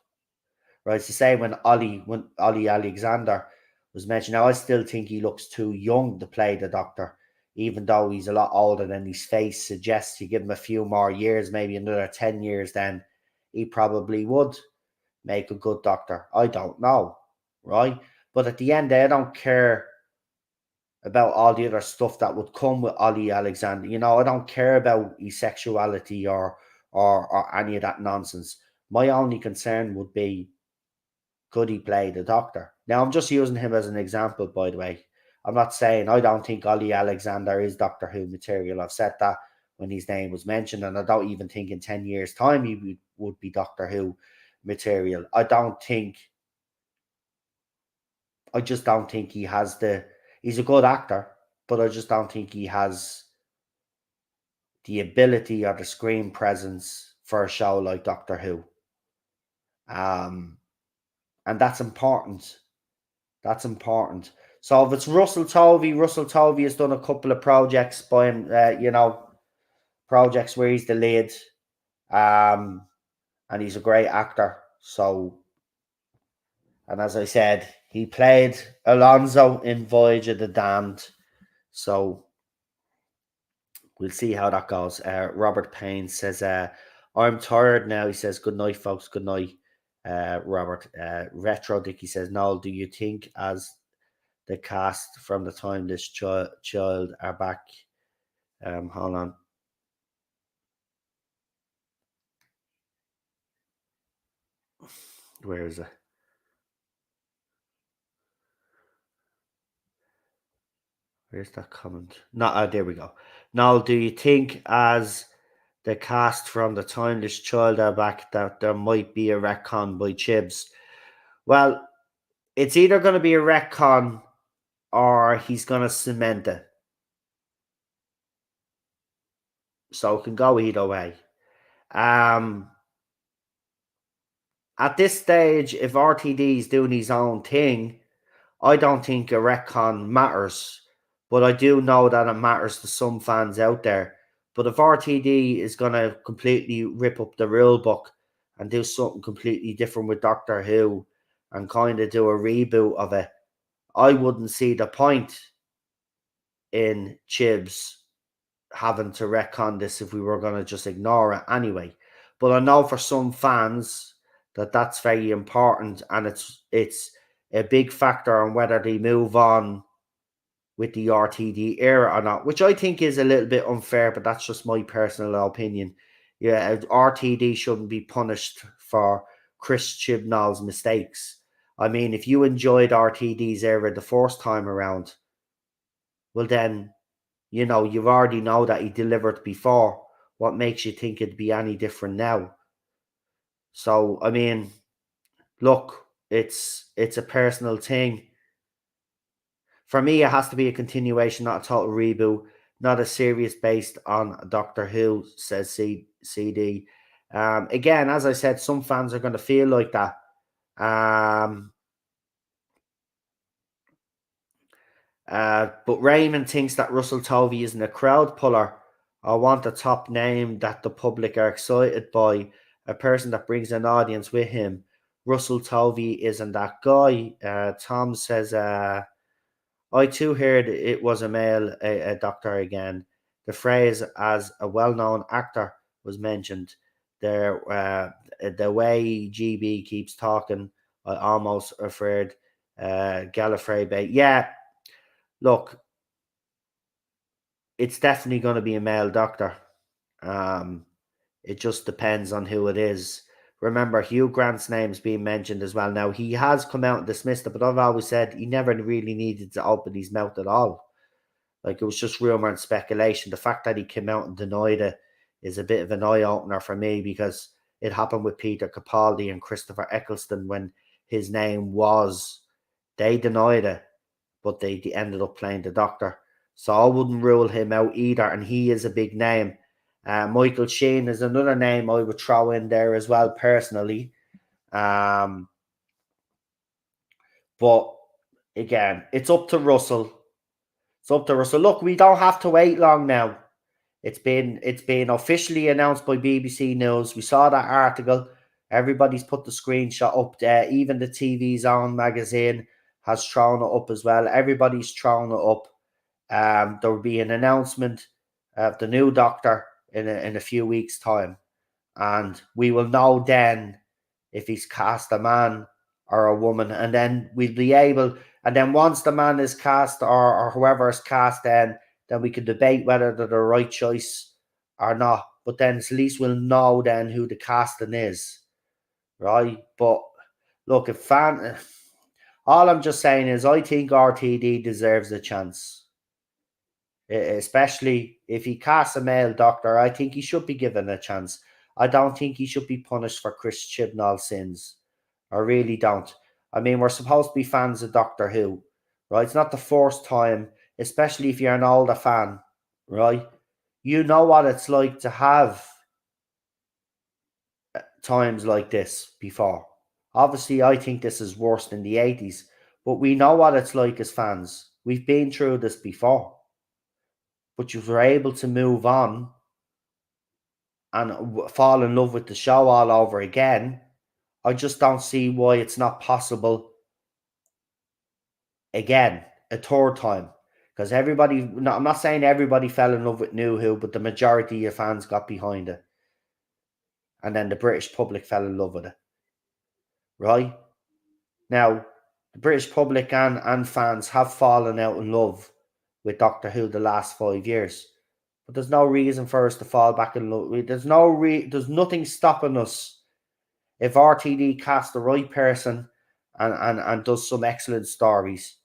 Speaker 1: Right? It's the same when Ollie Alexander was mentioned. Now I still think he looks too young to play the Doctor, even though he's a lot older than his face suggests. You give him a few more years, maybe another 10 years, then he probably would make a good Doctor. I don't know. Right? But at the end, I don't care about all the other stuff that would come with Ollie Alexander. I don't care about his sexuality or any of that nonsense. My only concern would be, could he play the Doctor? Now I'm just using him as an example, by the way. I'm not saying I don't think Ollie Alexander is Doctor Who material. I've said that when his name was mentioned, and I don't even think in 10 years' time he would be Doctor Who material. I just don't think he has he's a good actor, but I just don't think he has the ability or the screen presence for a show like Doctor Who. And that's important. That's important. So if it's Russell Tovey has done a couple of projects by him, projects where he's the lead. And he's a great actor. So, and as I said, He played Alonso in Voyage of the Damned. So we'll see how that goes. Robert Payne says, I'm tired now. He says, good night, folks. Good night, Robert. Retro Dicky says, Noel, do you think as the cast from the time this child are back? Hold on. Where is it? Where's that comment? No, there we go. Now, do you think as the cast from the time this child are back that there might be a retcon by Chibs? Well, it's either going to be a retcon or he's going to cement it. So it can go either way. At this stage, if RTD is doing his own thing, I don't think a retcon matters. But I do know that it matters to some fans out there. But if RTD is going to completely rip up the rule book and do something completely different with Doctor Who and kind of do a reboot of it, I wouldn't see the point in Chibs having to retcon this if we were going to just ignore it anyway. But I know for some fans that that's very important, and it's a big factor on whether they move on with the RTD era or not, which I think is a little bit unfair, but that's just my personal opinion. Yeah, RTD shouldn't be punished for Chris Chibnall's mistakes. I mean, if you enjoyed RTD's era the first time around, well then, you've already know that he delivered before. What makes you think it'd be any different now? So, I mean, look, it's a personal thing. For me, it has to be a continuation, not a total reboot, not a series based on Doctor Who, says CD. Again, as I said, some fans are going to feel like that. But Raymond thinks that Russell Tovey isn't a crowd puller. I want a top name that the public are excited by, a person that brings an audience with him. Russell Tovey isn't that guy. Tom says, I too heard it was a male a doctor again. The phrase as a well-known actor was mentioned. There, the way GB keeps talking, I almost referred Gallifrey Bay. Yeah, look, it's definitely going to be a male doctor. It just depends on who it is. Remember, Hugh Grant's name's being mentioned as well. Now, he has come out and dismissed it, but I've always said he never really needed to open his mouth at all. Like, it was just rumor and speculation. The fact that he came out and denied it is a bit of an eye opener for me, because it happened with Peter Capaldi and Christopher Eccleston when his name was. They denied it, but they ended up playing the doctor. So I wouldn't rule him out either, and he is a big name. Michael Sheen is another name I would throw in there as well, personally. But again, it's up to Russell. It's up to Russell. Look, we don't have to wait long now. It's been officially announced by BBC News. We saw that article. Everybody's put the screenshot up there. Even the TV's Own magazine has thrown it up as well. Everybody's thrown it up. There will be an announcement of the new Doctor in a few weeks' time, and we will know then if he's cast a man or a woman, and then we'll be able. And then once the man is cast, or whoever is cast, then we can debate whether they're the right choice or not. But then at least we'll know then who the casting is, right? But look, all I'm just saying is I think RTD deserves a chance, especially if he casts a male doctor. I think he should be given a chance. I don't think he should be punished for Chris Chibnall's sins. I really don't. I mean, we're supposed to be fans of Doctor Who, right? It's not the first time, especially if you're an older fan, right? You know what it's like to have times like this before. Obviously, I think this is worse than the 80s, but we know what it's like as fans. We've been through this before. But you were able to move on and fall in love with the show all over again. I just don't see why it's not possible again, a third time. Because everybody, no, I'm not saying everybody fell in love with New Who, but the majority of fans got behind it. And then the British public fell in love with it. Right? Now, the British public and fans have fallen out in love with Doctor Who the last 5 years. But there's no reason for us to fall back in love. There's nothing stopping us if RTD casts the right person and does some excellent stories.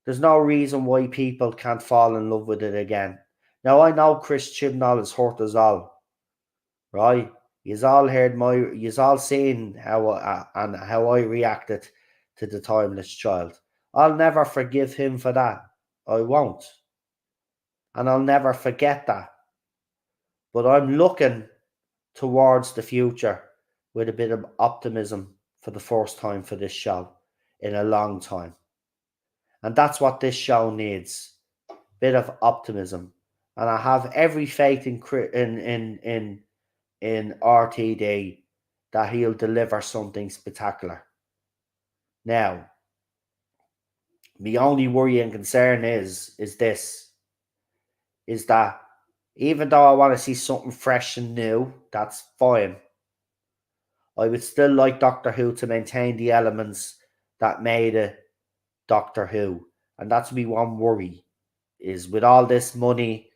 Speaker 1: There's no reason why people can't fall in love with it again. Now, I know Chris Chibnall has hurt us all, right? You've all heard you've all seen how I reacted to the Timeless Child. I'll never forgive him for that. I won't. And I'll never forget that. But I'm looking towards the future with a bit of optimism for the first time for this show in a long time. And that's what this show needs. Bit of optimism. And I have every faith in RTD that he'll deliver something spectacular. Now, my only worry and concern is that even though I want to see something fresh and new, that's fine. I would still like Doctor Who to maintain the elements that made it Doctor Who. And that's me one worry, is with all this money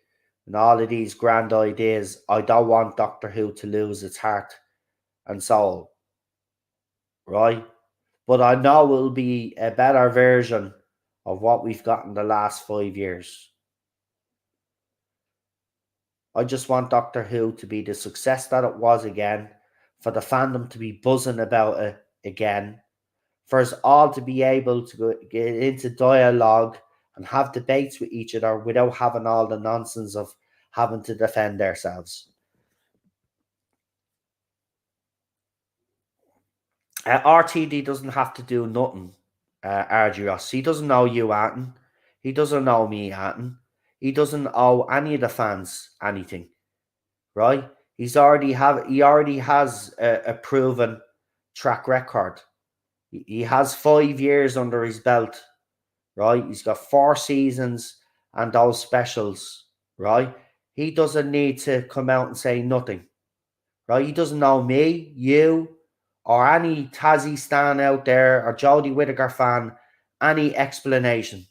Speaker 1: and all of these grand ideas, I don't want Doctor Who to lose its heart and soul. Right? But I know it'll be a better version of what we've got in the last 5 years. I just want Doctor Who to be the success that it was again, for the fandom to be buzzing about it again, for us all to be able to get into dialogue and have debates with each other without having all the nonsense of having to defend ourselves. RTD doesn't have to do nothing, Arduous. He doesn't know you, Arton. He doesn't know me, Arton. He doesn't owe any of the fans anything, right? He already has a proven track record. He has 5 years under his belt, right? He's got 4 seasons and those specials, right? He doesn't need to come out and say nothing, right? He doesn't know me, you, or any Tassie stan out there, or Jodie Whittaker fan, any explanation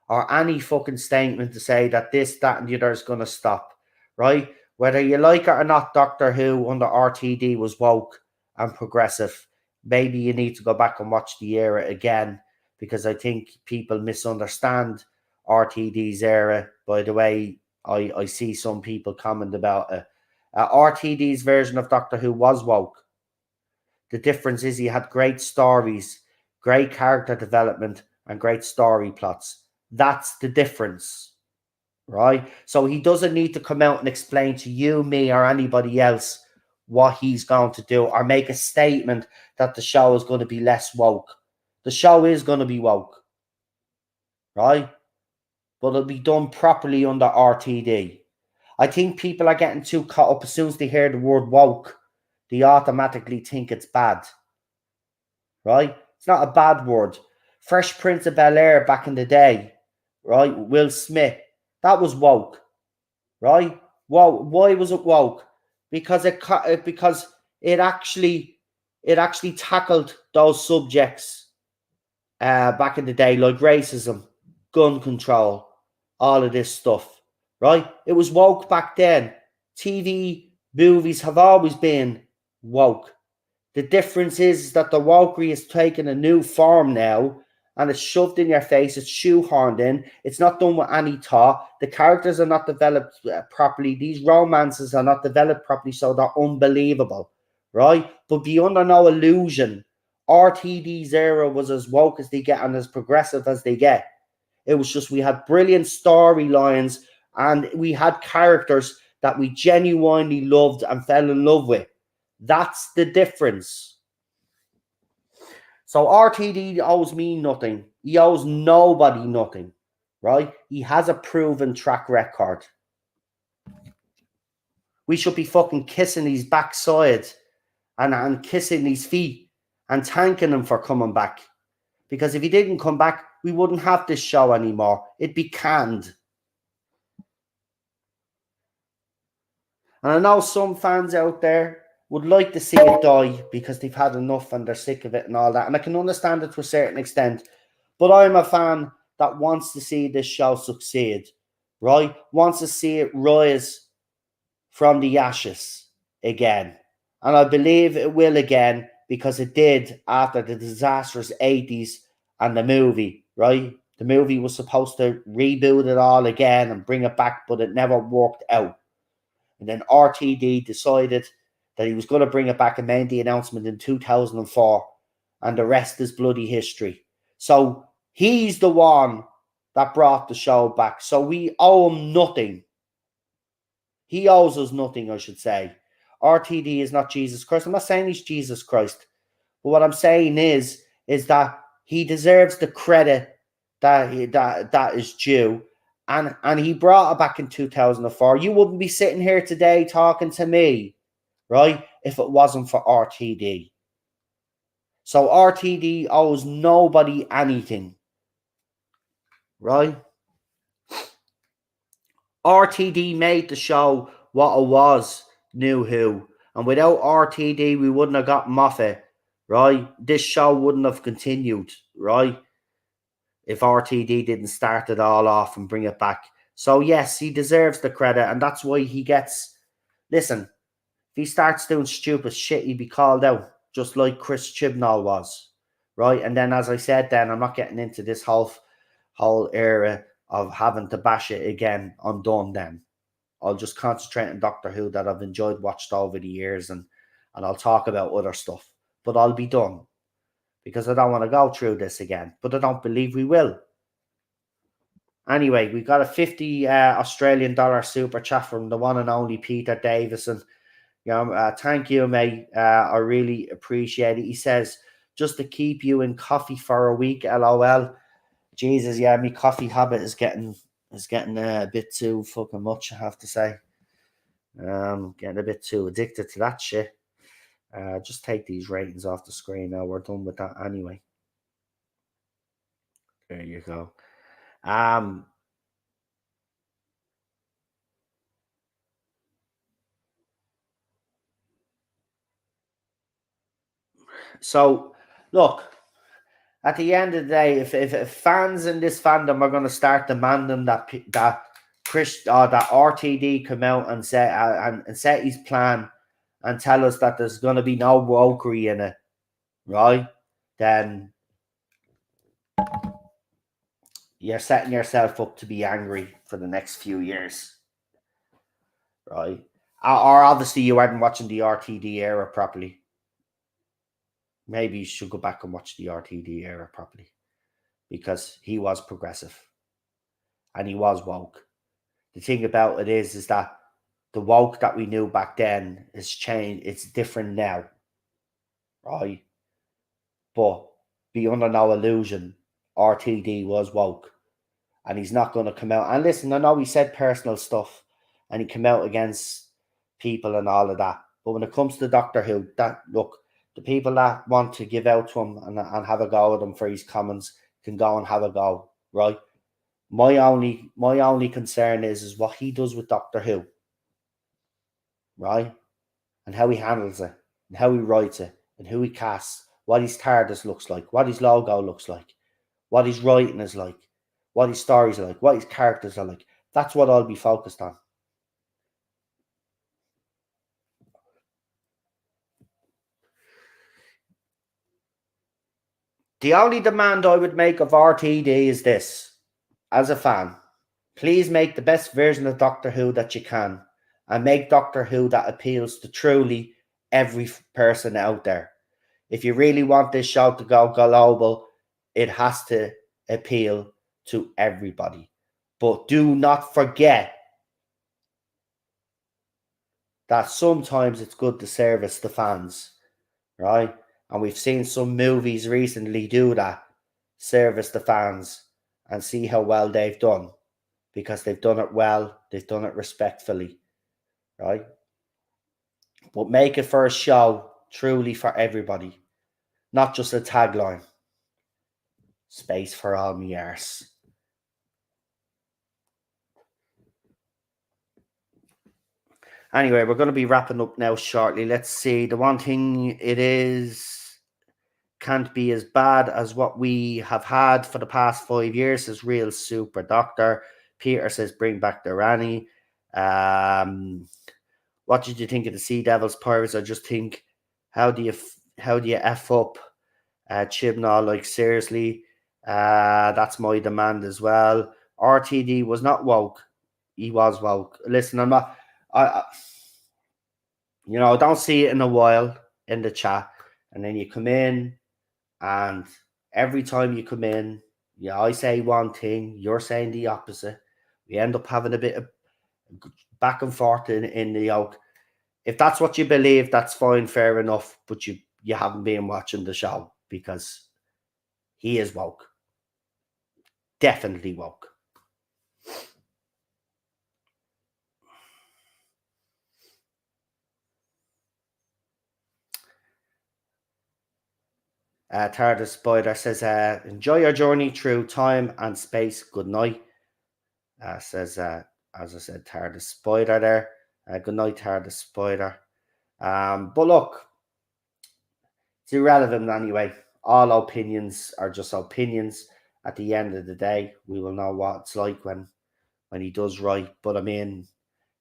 Speaker 1: or any fucking statement to say that this, that, and the other is going to stop, right? Whether you like it or not, Doctor Who under RTD was woke and progressive. Maybe you need to go back and watch the era again, because I think people misunderstand RTD's era by the way I see some people comment about it. RTD's version of Doctor Who was woke. The difference is he had great stories, great character development, and great story plots. That's the difference, right? So he doesn't need to come out and explain to you, me, or anybody else what he's going to do, or make a statement that the show is going to be less woke. The show is going to be woke, right? But it'll be done properly under RTD. I think people are getting too caught up. As soon as they hear the word woke, they automatically think it's bad, right? It's not a bad word. Fresh Prince of Bel-Air back in the day, right? Will Smith, that was woke, right? Well, why was it woke? Because it actually tackled those subjects back in the day, like racism, gun control, all of this stuff, right? It was woke back then. TV, movies have always been woke. The difference is that the wokery is taking a new form now, and it's shoved in your face, it's shoehorned in, it's not done with any thought, the characters are not developed properly, these romances are not developed properly, so they're unbelievable, right? But be under no illusion, RTD's era was as woke as they get and as progressive as they get. It was just we had brilliant storylines and we had characters that we genuinely loved and fell in love with. That's the difference. So RTD owes me nothing. He owes nobody nothing, right? He has a proven track record. We should be fucking kissing his backside and kissing his feet and thanking him for coming back. Because if he didn't come back, we wouldn't have this show anymore. It'd be canned. And I know some fans out there would like to see it die because they've had enough and they're sick of it and all that. And I can understand it to a certain extent. But I'm a fan that wants to see this show succeed, right? Wants to see it rise from the ashes again. And I believe it will again because it did after the disastrous 80s and the movie, right? The movie was supposed to reboot it all again and bring it back, but it never worked out. And then RTD decided that he was going to bring it back and made the announcement in 2004. And the rest is bloody history. So he's the one that brought the show back. So we owe him nothing. He owes us nothing, I should say. RTD is not Jesus Christ. I'm not saying he's Jesus Christ. But what I'm saying is that he deserves the credit that is due. And he brought it back in 2004. You wouldn't be sitting here today talking to me, right, if it wasn't for RTD. So RTD owes nobody anything, right? RTD made the show what it was, New Who. And without RTD, we wouldn't have got Moffat, right? This show wouldn't have continued, right? If RTD didn't start it all off and bring it back. So, yes, he deserves the credit. And that's why he gets... Listen, if he starts doing stupid shit, he'd be called out, just like Chris Chibnall was, right? And then, as I said then, I'm not getting into this whole era of having to bash it again. I'm done then. I'll just concentrate on Doctor Who that I've enjoyed watched over the years, and I'll talk about other stuff. But I'll be done because I don't want to go through this again. But I don't believe we will. Anyway, we got a 50 Australian dollar super chat from the one and only Peter Davison. Thank you, mate. I really appreciate it. He says, just to keep you in coffee for a week, LOL. Jesus, yeah, my coffee habit is getting a bit too fucking much, I have to say. Getting a bit too addicted to that shit. Just take these ratings off the screen now. We're done with that anyway. There you go. So, look, at the end of the day, if fans in this fandom are going to start demanding that that RTD come out and set his plan and tell us that there's going to be no wokery in it, right? Then you're setting yourself up to be angry for the next few years, right? Or obviously you weren't watching the RTD era properly. Maybe you should go back and watch the RTD era properly because he was progressive and he was woke. The thing about it is that the woke that we knew back then has changed. It's different now, right? But be under no illusion, RTD was woke. And he's not going to come out. And listen, I know he said personal stuff and he came out against people and all of that. But when it comes to Doctor Who, the people that want to give out to him and have a go at him for his comments can go and have a go, right? My only concern is what he does with Doctor Who, right? And how he handles it, and how he writes it, and who he casts, what his TARDIS looks like, what his logo looks like, what his writing is like, what his stories are like, what his characters are like. That's what I'll be focused on. The only demand I would make of RTD is this. As a fan, please make the best version of Doctor Who that you can and make Doctor Who that appeals to truly every person out there. If you really want this show to go global, it has to appeal to everybody. But do not forget that sometimes it's good to service the fans, right? And we've seen some movies recently do that, service the fans and see how well they've done because they've done it well, they've done it respectfully, right? But make it for a show truly for everybody, not just a tagline. Space for all me arse. Anyway, we're going to be wrapping up now shortly. Let's see. The one thing it is can't be as bad as what we have had for the past 5 years is Real Super Doctor. Peter says, bring back the Rani. What did you think of the Sea Devils Pirates? I just think, how do you F up chibnall? Like, seriously, that's my demand as well. RTD was not woke. He was woke. Listen, I'm not. I don't see it in a while in the chat, and then you come in, and every time you come in, I say one thing, you're saying the opposite. We end up having a bit of back and forth in the yoke. If that's what you believe, that's fine, fair enough. But you haven't been watching the show, because he is woke. Definitely woke. TARDIS Spider says, enjoy your journey through time and space. Good night. Says, as I said, TARDIS Spider there. Good night, TARDIS Spider. But look, it's irrelevant anyway. All opinions are just opinions. At the end of the day, we will know what it's like when he does right. But I mean,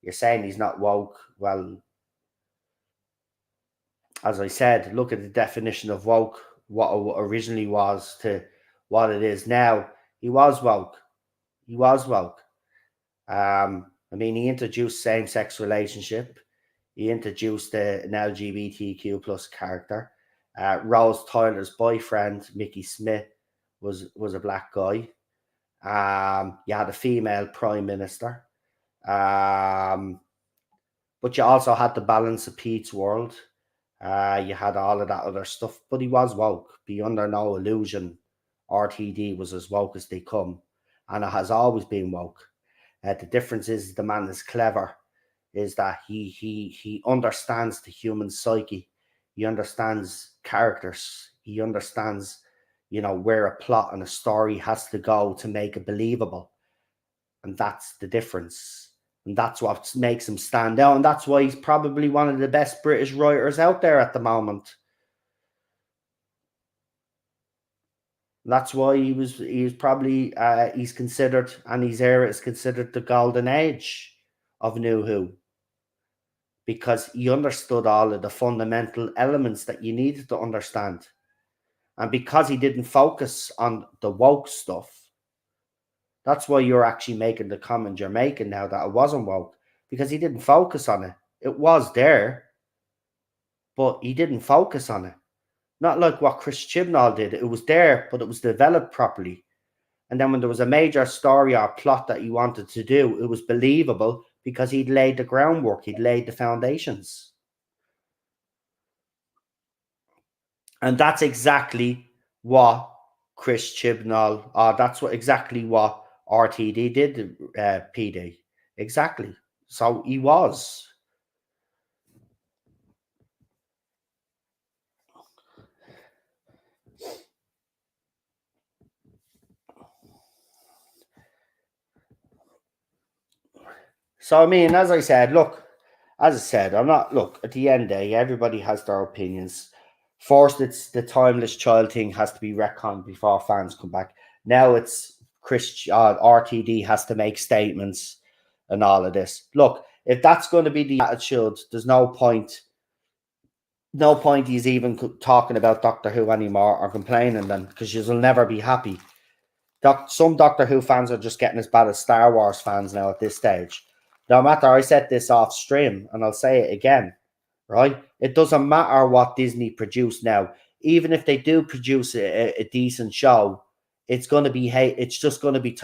Speaker 1: you're saying he's not woke. Well, as I said, look at the definition of woke, what it originally was to what it is now. He was woke. He was woke. I mean, he introduced same-sex relationship. He introduced an LGBTQ plus character. Rose Tyler's boyfriend, Mickey Smith, was a black guy. You had a female prime minister. But you also had the balance of Pete's world. You had all of that other stuff. But he was woke. Be under no illusion. RTD was as woke as they come. And it has always been woke. The difference is the man is clever, is that he understands the human psyche. He understands characters. He understands, where a plot and a story has to go to make it believable. And that's the difference. And that's what makes him stand out. And that's why he's probably one of the best British writers out there at the moment. That's why he's probably he's considered, and his era is considered the golden age of New Who, because he understood all of the fundamental elements that you needed to understand, and because he didn't focus on the woke stuff. That's why you're actually making the comment you're making now, that it wasn't woke, because he didn't focus on it. It was there, but he didn't focus on it. Not like what Chris Chibnall did. It was there, but it was developed properly. And then when there was a major story or plot that he wanted to do, it was believable because he'd laid the groundwork. He'd laid the foundations. And that's exactly what Chris Chibnall, that's exactly what RTD did, PD. Exactly. So he was. So, I mean, as I said, I'm not, at the end of the day, everybody has their opinions. First, it's the timeless child thing has to be retconned before fans come back. Now it's RTD has to make statements and all of this. Look, if that's going to be the attitude, there's no point. No point he's even talking about Doctor Who anymore or complaining then, because you'll never be happy. Some Doctor Who fans are just getting as bad as Star Wars fans now at this stage. No matter, I said this off stream and I'll say it again, right? It doesn't matter what Disney produce now. Even if they do produce a decent show, it's going to be hate. It's just going to be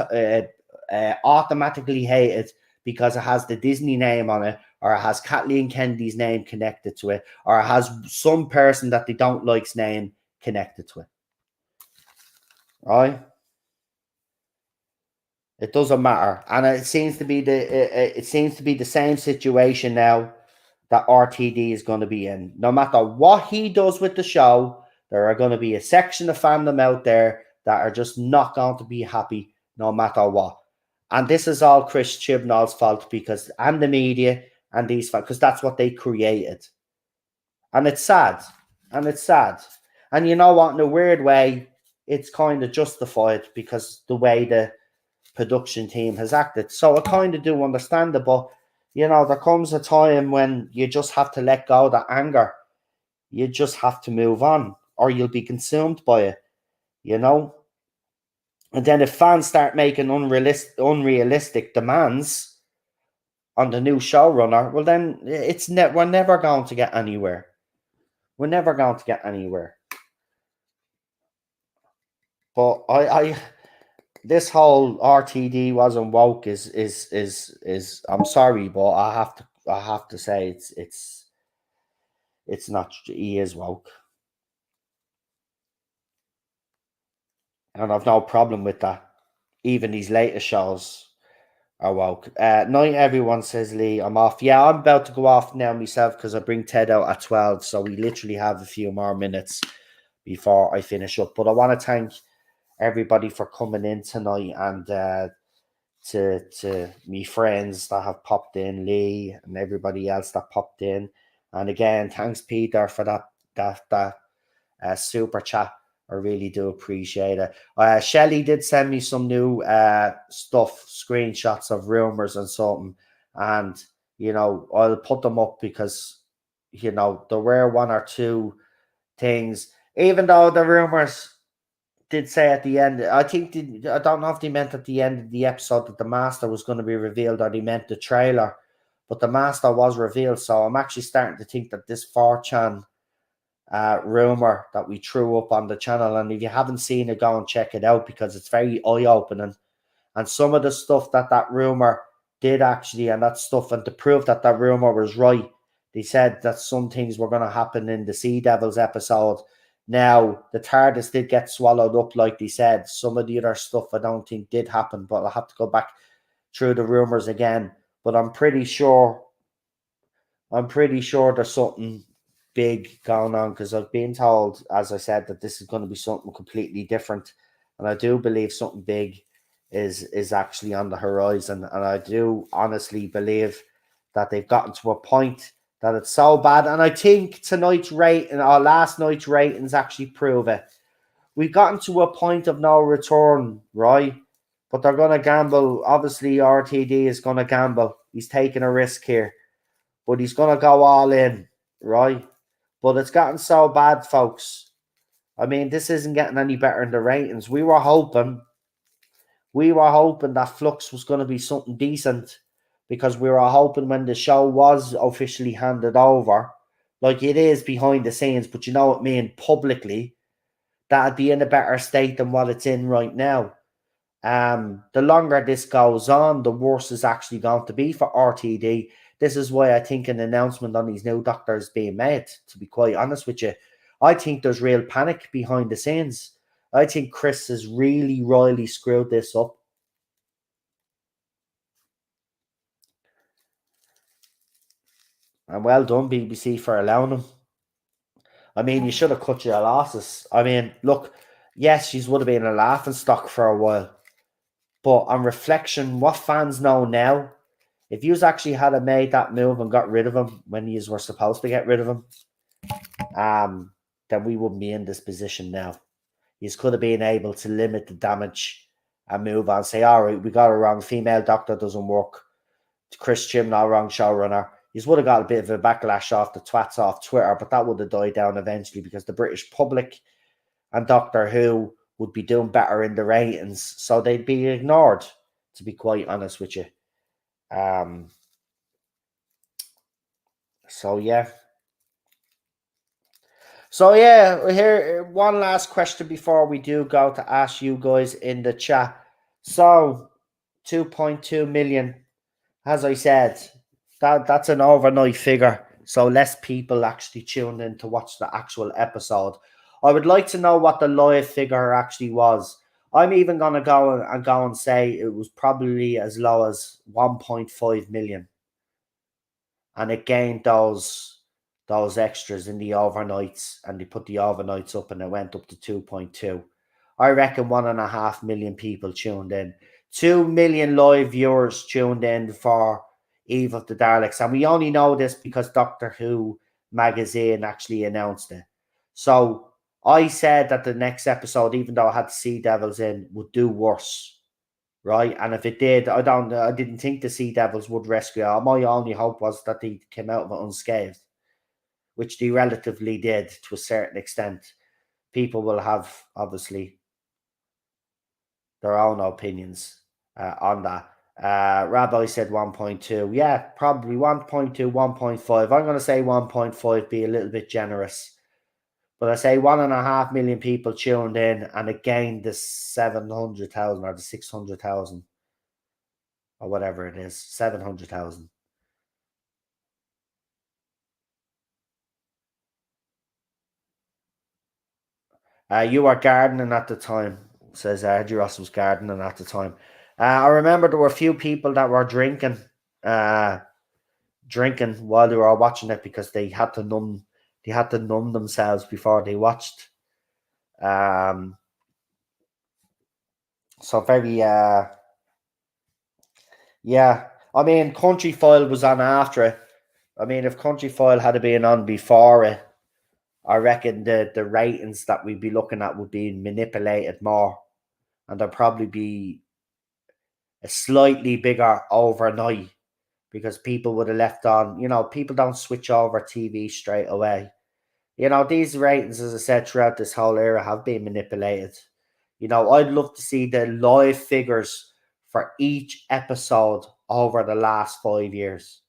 Speaker 1: automatically hated because it has the Disney name on it, or it has Kathleen Kennedy's name connected to it, or it has some person that they don't like's name connected to it. Right? It doesn't matter, and it seems to be the same situation now that RTD is going to be in. No matter what he does with the show, there are going to be a section of fandom out there that are just not going to be happy no matter what. And this is all Chris Chibnall's fault and the media and these, because that's what they created. And it's sad. And it's sad. And you know what? In a weird way, it's kind of justified because the way the production team has acted. So I kind of do understand it, but you know, there comes a time when you just have to let go of that anger. You just have to move on, or you'll be consumed by it, you know? And then if fans start making unrealistic demands on the new showrunner, well then we're never going to get anywhere. We're never going to get anywhere. But I this whole RTD wasn't woke is I'm sorry, but I have to say it's not. He is woke, and I've no problem with that. Even these later shows are woke. Night, everyone, says Lee. I'm off. Yeah, I'm about to go off now myself because I bring Ted out at 12, so we literally have a few more minutes before I finish up. But I want to thank everybody for coming in tonight, and to me friends that have popped in, Lee and everybody else that popped in. And again, thanks Peter for that super chat. I really do appreciate it. Shelly did send me some new stuff, screenshots of rumors and something, and you know I'll put them up because you know there were one or two things, even though the rumors did say at the end. I don't know if they meant at the end of the episode that the master was going to be revealed, or they meant the trailer. But the master was revealed, so I'm actually starting to think that this 4chan rumor that we threw up on the channel, and if you haven't seen it, go and check it out because it's very eye opening. And some of the stuff that rumor did actually, and that stuff, and to prove that rumor was right, they said that some things were going to happen in the Sea Devils episode. Now, the TARDIS did get swallowed up, like they said. Some of the other stuff I don't think did happen, but I'll have to go back through the rumors again. But I'm pretty sure there's something big going on because I've been told, as I said, that this is going to be something completely different. And I do believe something big is actually on the horizon. And I do honestly believe that they've gotten to a point that it's so bad. And I think tonight's rating, or last night's ratings, actually prove it. We've gotten to a point of no return, right? But they're going to gamble. Obviously, RTD is going to gamble. He's taking a risk here. But he's going to go all in, right? But it's gotten so bad, folks. I mean, this isn't getting any better in the ratings. We were hoping that Flux was going to be something decent, because we were hoping when the show was officially handed over, like it is behind the scenes, but you know what I mean, publicly, that'd be in a better state than what it's in right now. The longer this goes on, the worse it's actually going to be for RTD. This is why I think an announcement on these new doctors being made, to be quite honest with you. I think there's real panic behind the scenes. I think Chris has really royally screwed this up. And well done, BBC, for allowing him. I mean, you should have cut your losses. I mean, look, yes, she would have been a laughing stock for a while. But on reflection, what fans know now, if you actually had made that move and got rid of him when you were supposed to get rid of him, then we wouldn't be in this position now. You could have been able to limit the damage and move on. Say, all right, we got it wrong. Female doctor doesn't work. Chris Chibnall, wrong showrunner. You would have got a bit of a backlash off the twats off Twitter, but that would have died down eventually because the British public and Doctor Who would be doing better in the ratings, so they'd be ignored, to be quite honest with you. So yeah. So yeah, here one last question before we do go to ask you guys in the chat. So 2.2 million, as I said, that's an overnight figure. So less people actually tuned in to watch the actual episode. I would like to know what the live figure actually was. I'm even gonna go and say it was probably as low as 1.5 million. And it gained those extras in the overnights, and they put the overnights up and it went up to 2.2. I reckon 1.5 million people tuned in. 2 million live viewers tuned in for Eve of the Daleks. And we only know this because Doctor Who magazine actually announced it. So I said that the next episode, even though I had the Sea Devils in, would do worse. Right? And if it did, I didn't think the Sea Devils would rescue her. My only hope was that they came out of it unscathed, which they relatively did to a certain extent. People will have, obviously, their own opinions on that. Rabbi said 1.2. Yeah, probably 1.2, 1.5. I'm going to say 1.5, be a little bit generous. But I say 1.5 million people tuned in, and it gained the 700,000 or the 600,000 or whatever it is, 700,000. You were gardening at the time, says Ross was gardening at the time. I remember there were a few people that were drinking while they were watching it because they had to numb themselves before they watched. So very yeah. I mean, Country File was on after it. I mean, if Country File had been on before it, I reckon the ratings that we'd be looking at would be manipulated more, and there'd probably be a slightly bigger overnight because people would have left on. People don't switch over TV straight away. These ratings, as I said, throughout this whole era have been manipulated. I'd love to see the live figures for each episode over the last 5 years.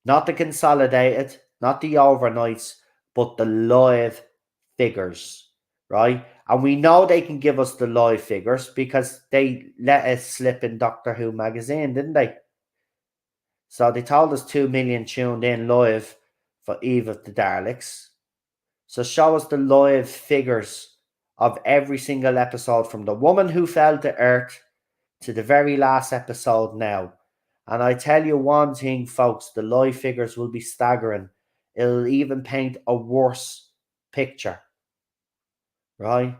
Speaker 1: Not the consolidated, not the overnights, but the live figures, right? And we know they can give us the live figures because they let us slip in Doctor Who magazine, didn't they? So they told us 2 million tuned in live for Eve of the Daleks. So show us the live figures of every single episode from the woman who fell to Earth to the very last episode now. And I tell you one thing, folks, the live figures will be staggering. It'll even paint a worse picture, right?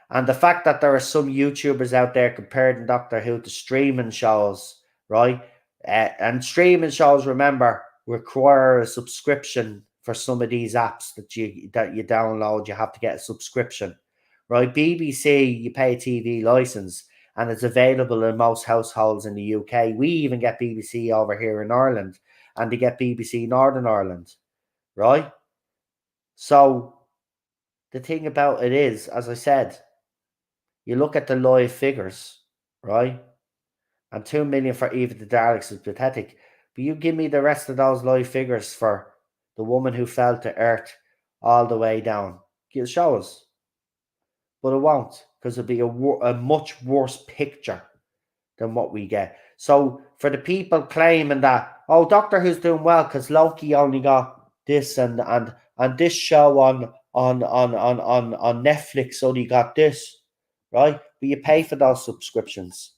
Speaker 1: And the fact that there are some YouTubers out there comparing Doctor Who to streaming shows, right? And streaming shows, remember, require a subscription for some of these apps that you download. You have to get a subscription, right? BBC, you pay a TV license, and it's available in most households in the UK. We even get BBC over here in Ireland, and they get BBC Northern Ireland, right? So the thing about it is, as I said, you look at the live figures, right? And 2 million for Eve of the Daleks is pathetic. But you give me the rest of those live figures for the woman who fell to Earth all the way down. It'll show us. But it won't, because it'll be a much worse picture than what we get. So for the people claiming that, oh, Doctor Who's doing well because Loki only got this and this show on Netflix only got this, right? But you pay for those subscriptions,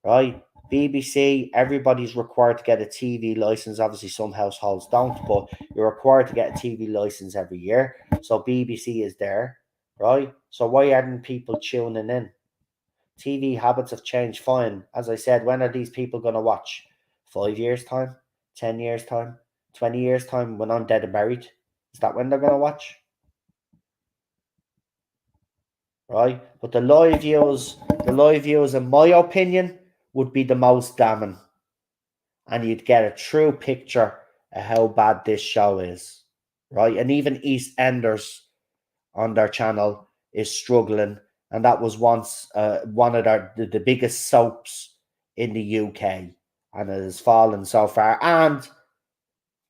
Speaker 1: right? BBC, everybody's required to get a TV license. Obviously, some households don't, but you're required to get a TV license every year. So BBC is there, right? So why aren't people tuning in? TV habits have changed fine. As I said, when are these people going to watch? 5 years' time? 10 years' time? 20 years' time when I'm dead and buried? Is that when they're going to watch? Right? But the live views, in my opinion, would be the most damning. And you'd get a true picture of how bad this show is. Right? And even EastEnders on their channel is struggling, and that was once one of the biggest soaps in the UK, and it has fallen so far. And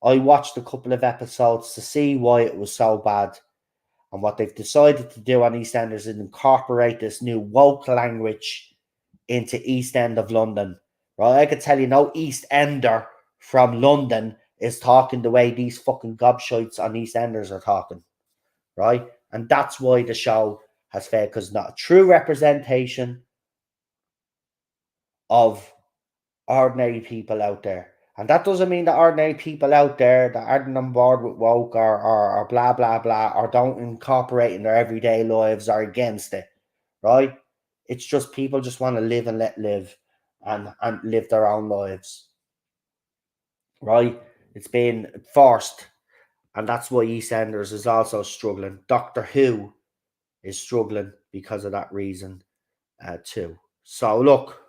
Speaker 1: I watched a couple of episodes to see why it was so bad, and what they've decided to do on EastEnders is incorporate this new woke language into East End of London. Right? I could tell you no East Ender from London is talking the way these fucking gobshites on EastEnders are talking. Right? And that's why the show has failed, because not a true representation of ordinary people out there. And that doesn't mean that ordinary people out there that aren't on board with woke or blah, blah, blah, or don't incorporate in their everyday lives are against it, right? It's just people just want to live and let live and live their own lives, right? It's been forced. And that's why EastEnders is also struggling. Doctor Who is struggling because of that reason too. So look,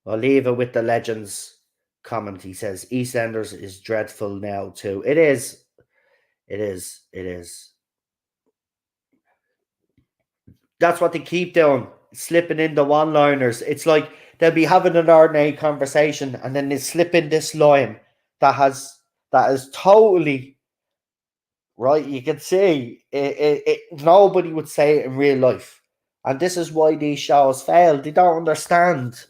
Speaker 1: I'll leave it with the legends comment. He says EastEnders is dreadful now too. It is. It is. It is. That's what they keep doing, slipping in the one-liners. It's like they'll be having an ordinary conversation and then they slip in this line that is totally right. You can see nobody would say it in real life, and this is why these shows fail. They don't understand.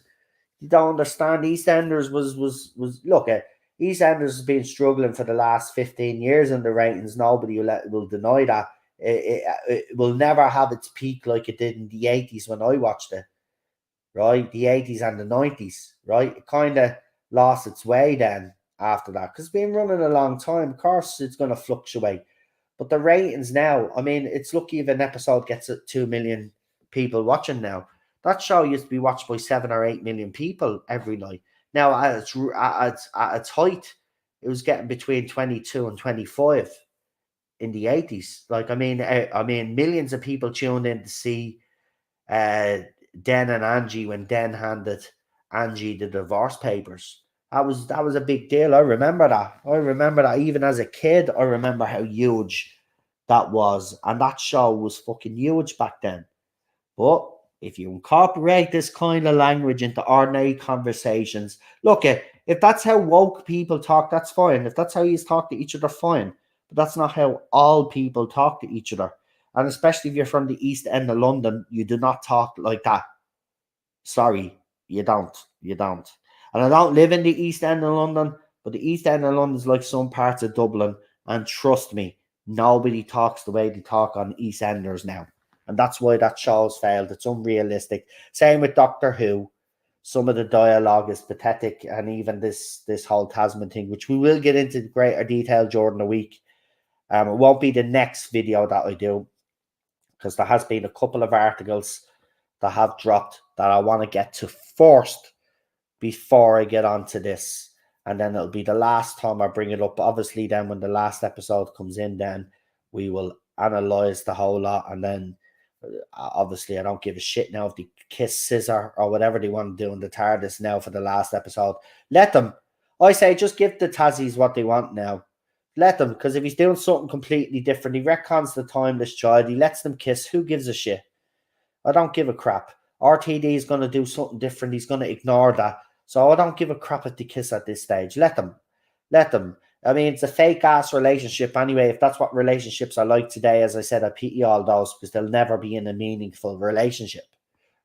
Speaker 1: You don't understand. EastEnders was look at EastEnders has been struggling for the last 15 years in the ratings. Nobody will deny that. It will never have its peak like it did in the 80s when I watched it. Right, the 80s and the 90s. Right, it kind of lost its way then after that because it's been running a long time. Of course, it's going to fluctuate. But the ratings now, I mean, it's lucky if an episode gets 2 million people watching now. That show used to be watched by 7 or 8 million people every night. Now, at its height, it was getting between 22 and 25 in the 80s. Like, I mean, millions of people tuned in to see uh, Den and Angie when Den handed Angie the divorce papers. That was a big deal. I remember that. I remember that even as a kid. I remember how huge that was, and that show was fucking huge back then. But if you incorporate this kind of language into ordinary conversations, look, if that's how woke people talk, that's fine. If that's how you talk to each other, fine. But that's not how all people talk to each other. And especially if you're from the East End of London, you do not talk like that. Sorry, you don't. You don't. And I don't live in the East End of London, but the East End of London is like some parts of Dublin. And trust me, nobody talks the way they talk on East Enders now. And that's why that show's failed. It's unrealistic. Same with Doctor Who. Some of the dialogue is pathetic, and even this whole Tasman thing, which we will get into greater detail during the week. It won't be the next video that I do because there has been a couple of articles that have dropped that I want to get to first before I get onto this. And then it'll be the last time I bring it up. Obviously, then when the last episode comes in, then we will analyze the whole lot. And then obviously, I don't give a shit now if they kiss scissor or whatever they want to do in the TARDIS now for the last episode. Let them. I say just give the Tassies what they want now. Let them, because if he's doing something completely different, he retcons the timeless child, he lets them kiss. Who gives a shit? I don't give a crap. RTD is going to do something different. He's going to ignore that. So I don't give a crap if they kiss at this stage. Let them. Let them. I mean, it's a fake ass relationship anyway. If that's what relationships are like today, as I said, I pity all those because they'll never be in a meaningful relationship,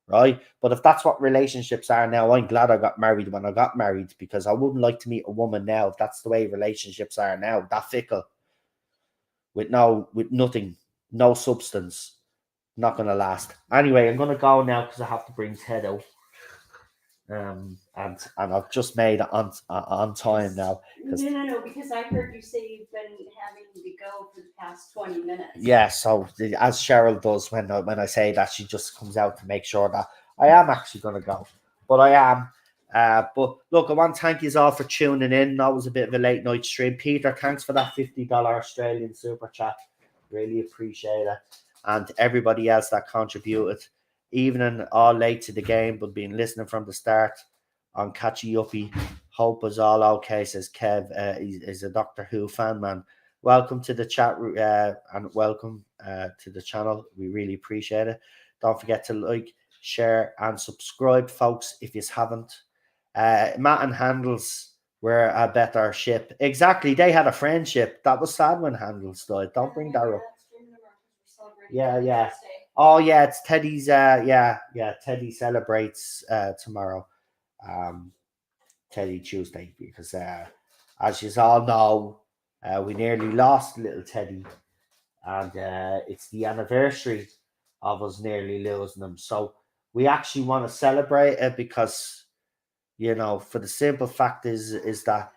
Speaker 1: right? But if that's what relationships are now, I'm glad I got married when I got married because I wouldn't like to meet a woman now if that's the way relationships are now, that fickle, with nothing, no substance. Not gonna last. Anyway, I'm gonna go now because I have to bring Ted out. And I've just made it on time now.
Speaker 2: No, because I heard you say you've been having to go for the past 20 minutes.
Speaker 1: Yeah, so as Cheryl does when I say that, she just comes out to make sure that I am actually gonna go. But I am. But look, I want to thank you all for tuning in. That was a bit of a late night stream. Peter, thanks for that $50 Australian super chat. Really appreciate it. And everybody else that contributed, even all late to the game, but been listening from the start on Catchy Uppy. Hope is all okay, says Kev. He's a Doctor Who fan, man. Welcome to the chat and welcome to the channel. We really appreciate it. Don't forget to like, share, and subscribe, folks, if you haven't. Matt and Handles were a better ship. Exactly. They had a friendship. That was sad when Handles died. Don't bring that up. Yeah. Oh yeah, it's Teddy's yeah, Teddy celebrates tomorrow. Teddy Tuesday because as you all know, we nearly lost little Teddy, and it's the anniversary of us nearly losing him. So we actually want to celebrate it because You know, for the simple fact is that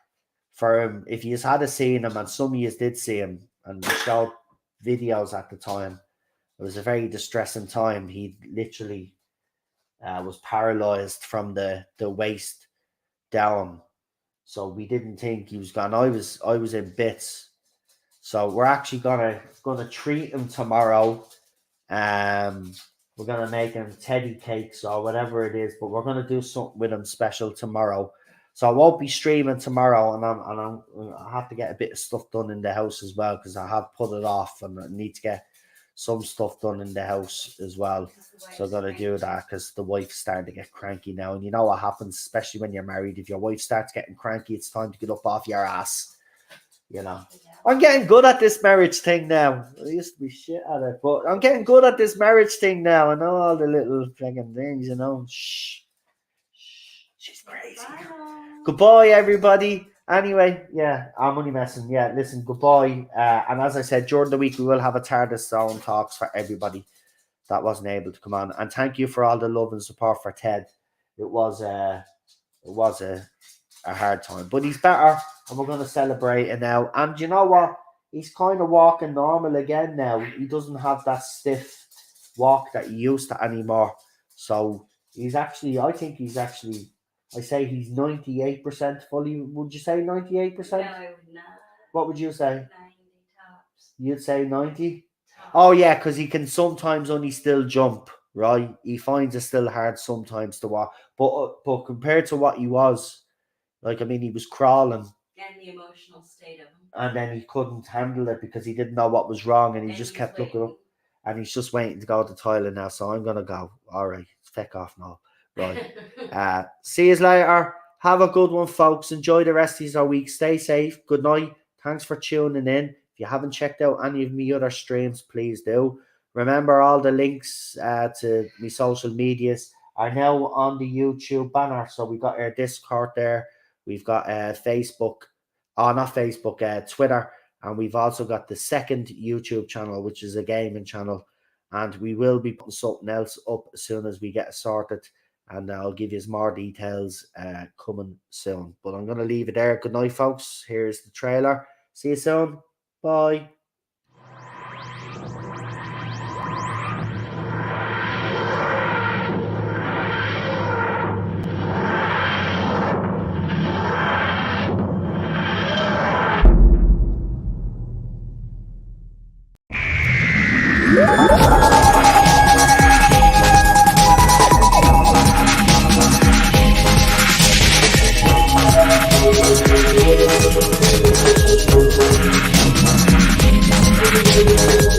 Speaker 1: for him, if you had seen him, and some of you did see him, and we showed videos at the time, it was a very distressing time. He literally was paralyzed from the waist down. So we didn't think he was gone. I was in bits. So we're actually gonna treat him tomorrow. We're gonna make him teddy cakes or whatever it is, but we're gonna do something with him special tomorrow. So I won't be streaming tomorrow, and I have to get a bit of stuff done in the house as well, because I have put it off, and I need to get some stuff done in the house as well. So I gotta do that because the wife's starting to get cranky now, and you know what happens, especially when you're married. If your wife starts getting cranky, it's time to get up off your ass. You know, I'm getting good at this marriage thing now. I used to be shit at it, but I'm getting good at this marriage thing now. I know all the little fucking things, you know. Shh. She's crazy. Goodbye, everybody. Anyway, yeah, I'm only messing. Yeah, listen, goodbye. And as I said, during the week, we will have a TARDIS Zone talks for everybody that wasn't able to come on. And thank you for all the love and support for Ted. It was a hard time, but he's better, and we're going to celebrate it now. And you know what? He's kind of walking normal again now. He doesn't have that stiff walk that he used to anymore. So he's actually, I think he's actually, I say he's 98% fully. Would you say 98%?
Speaker 2: No, I would not.
Speaker 1: What would you say?
Speaker 2: 90 tops.
Speaker 1: You'd say 90?
Speaker 2: Tops.
Speaker 1: Oh, yeah, because he can sometimes only still jump, right? He finds it still hard sometimes to walk. But compared to what he was, like, I mean, he was crawling.
Speaker 2: And the emotional state of him.
Speaker 1: And then he couldn't handle it because he didn't know what was wrong, and he just kept looking up. And he's just waiting to go to the toilet now, so I'm going to go. All right, feck off now. Right. See you later. Have a good one, folks. Enjoy the rest of your week. Stay safe. Good night. Thanks for tuning in. If you haven't checked out any of my other streams, please do. Remember, all the links to my social medias are now on the YouTube banner. So we got our Discord there. We've got Facebook. Oh, not Facebook, Twitter. And we've also got the second YouTube channel, which is a gaming channel. And we will be putting something else up as soon as we get it sorted. And I'll give you more details coming soon. But I'm going to leave it there. Good night, folks. Here's the trailer. See you soon. Bye.
Speaker 3: Thank you.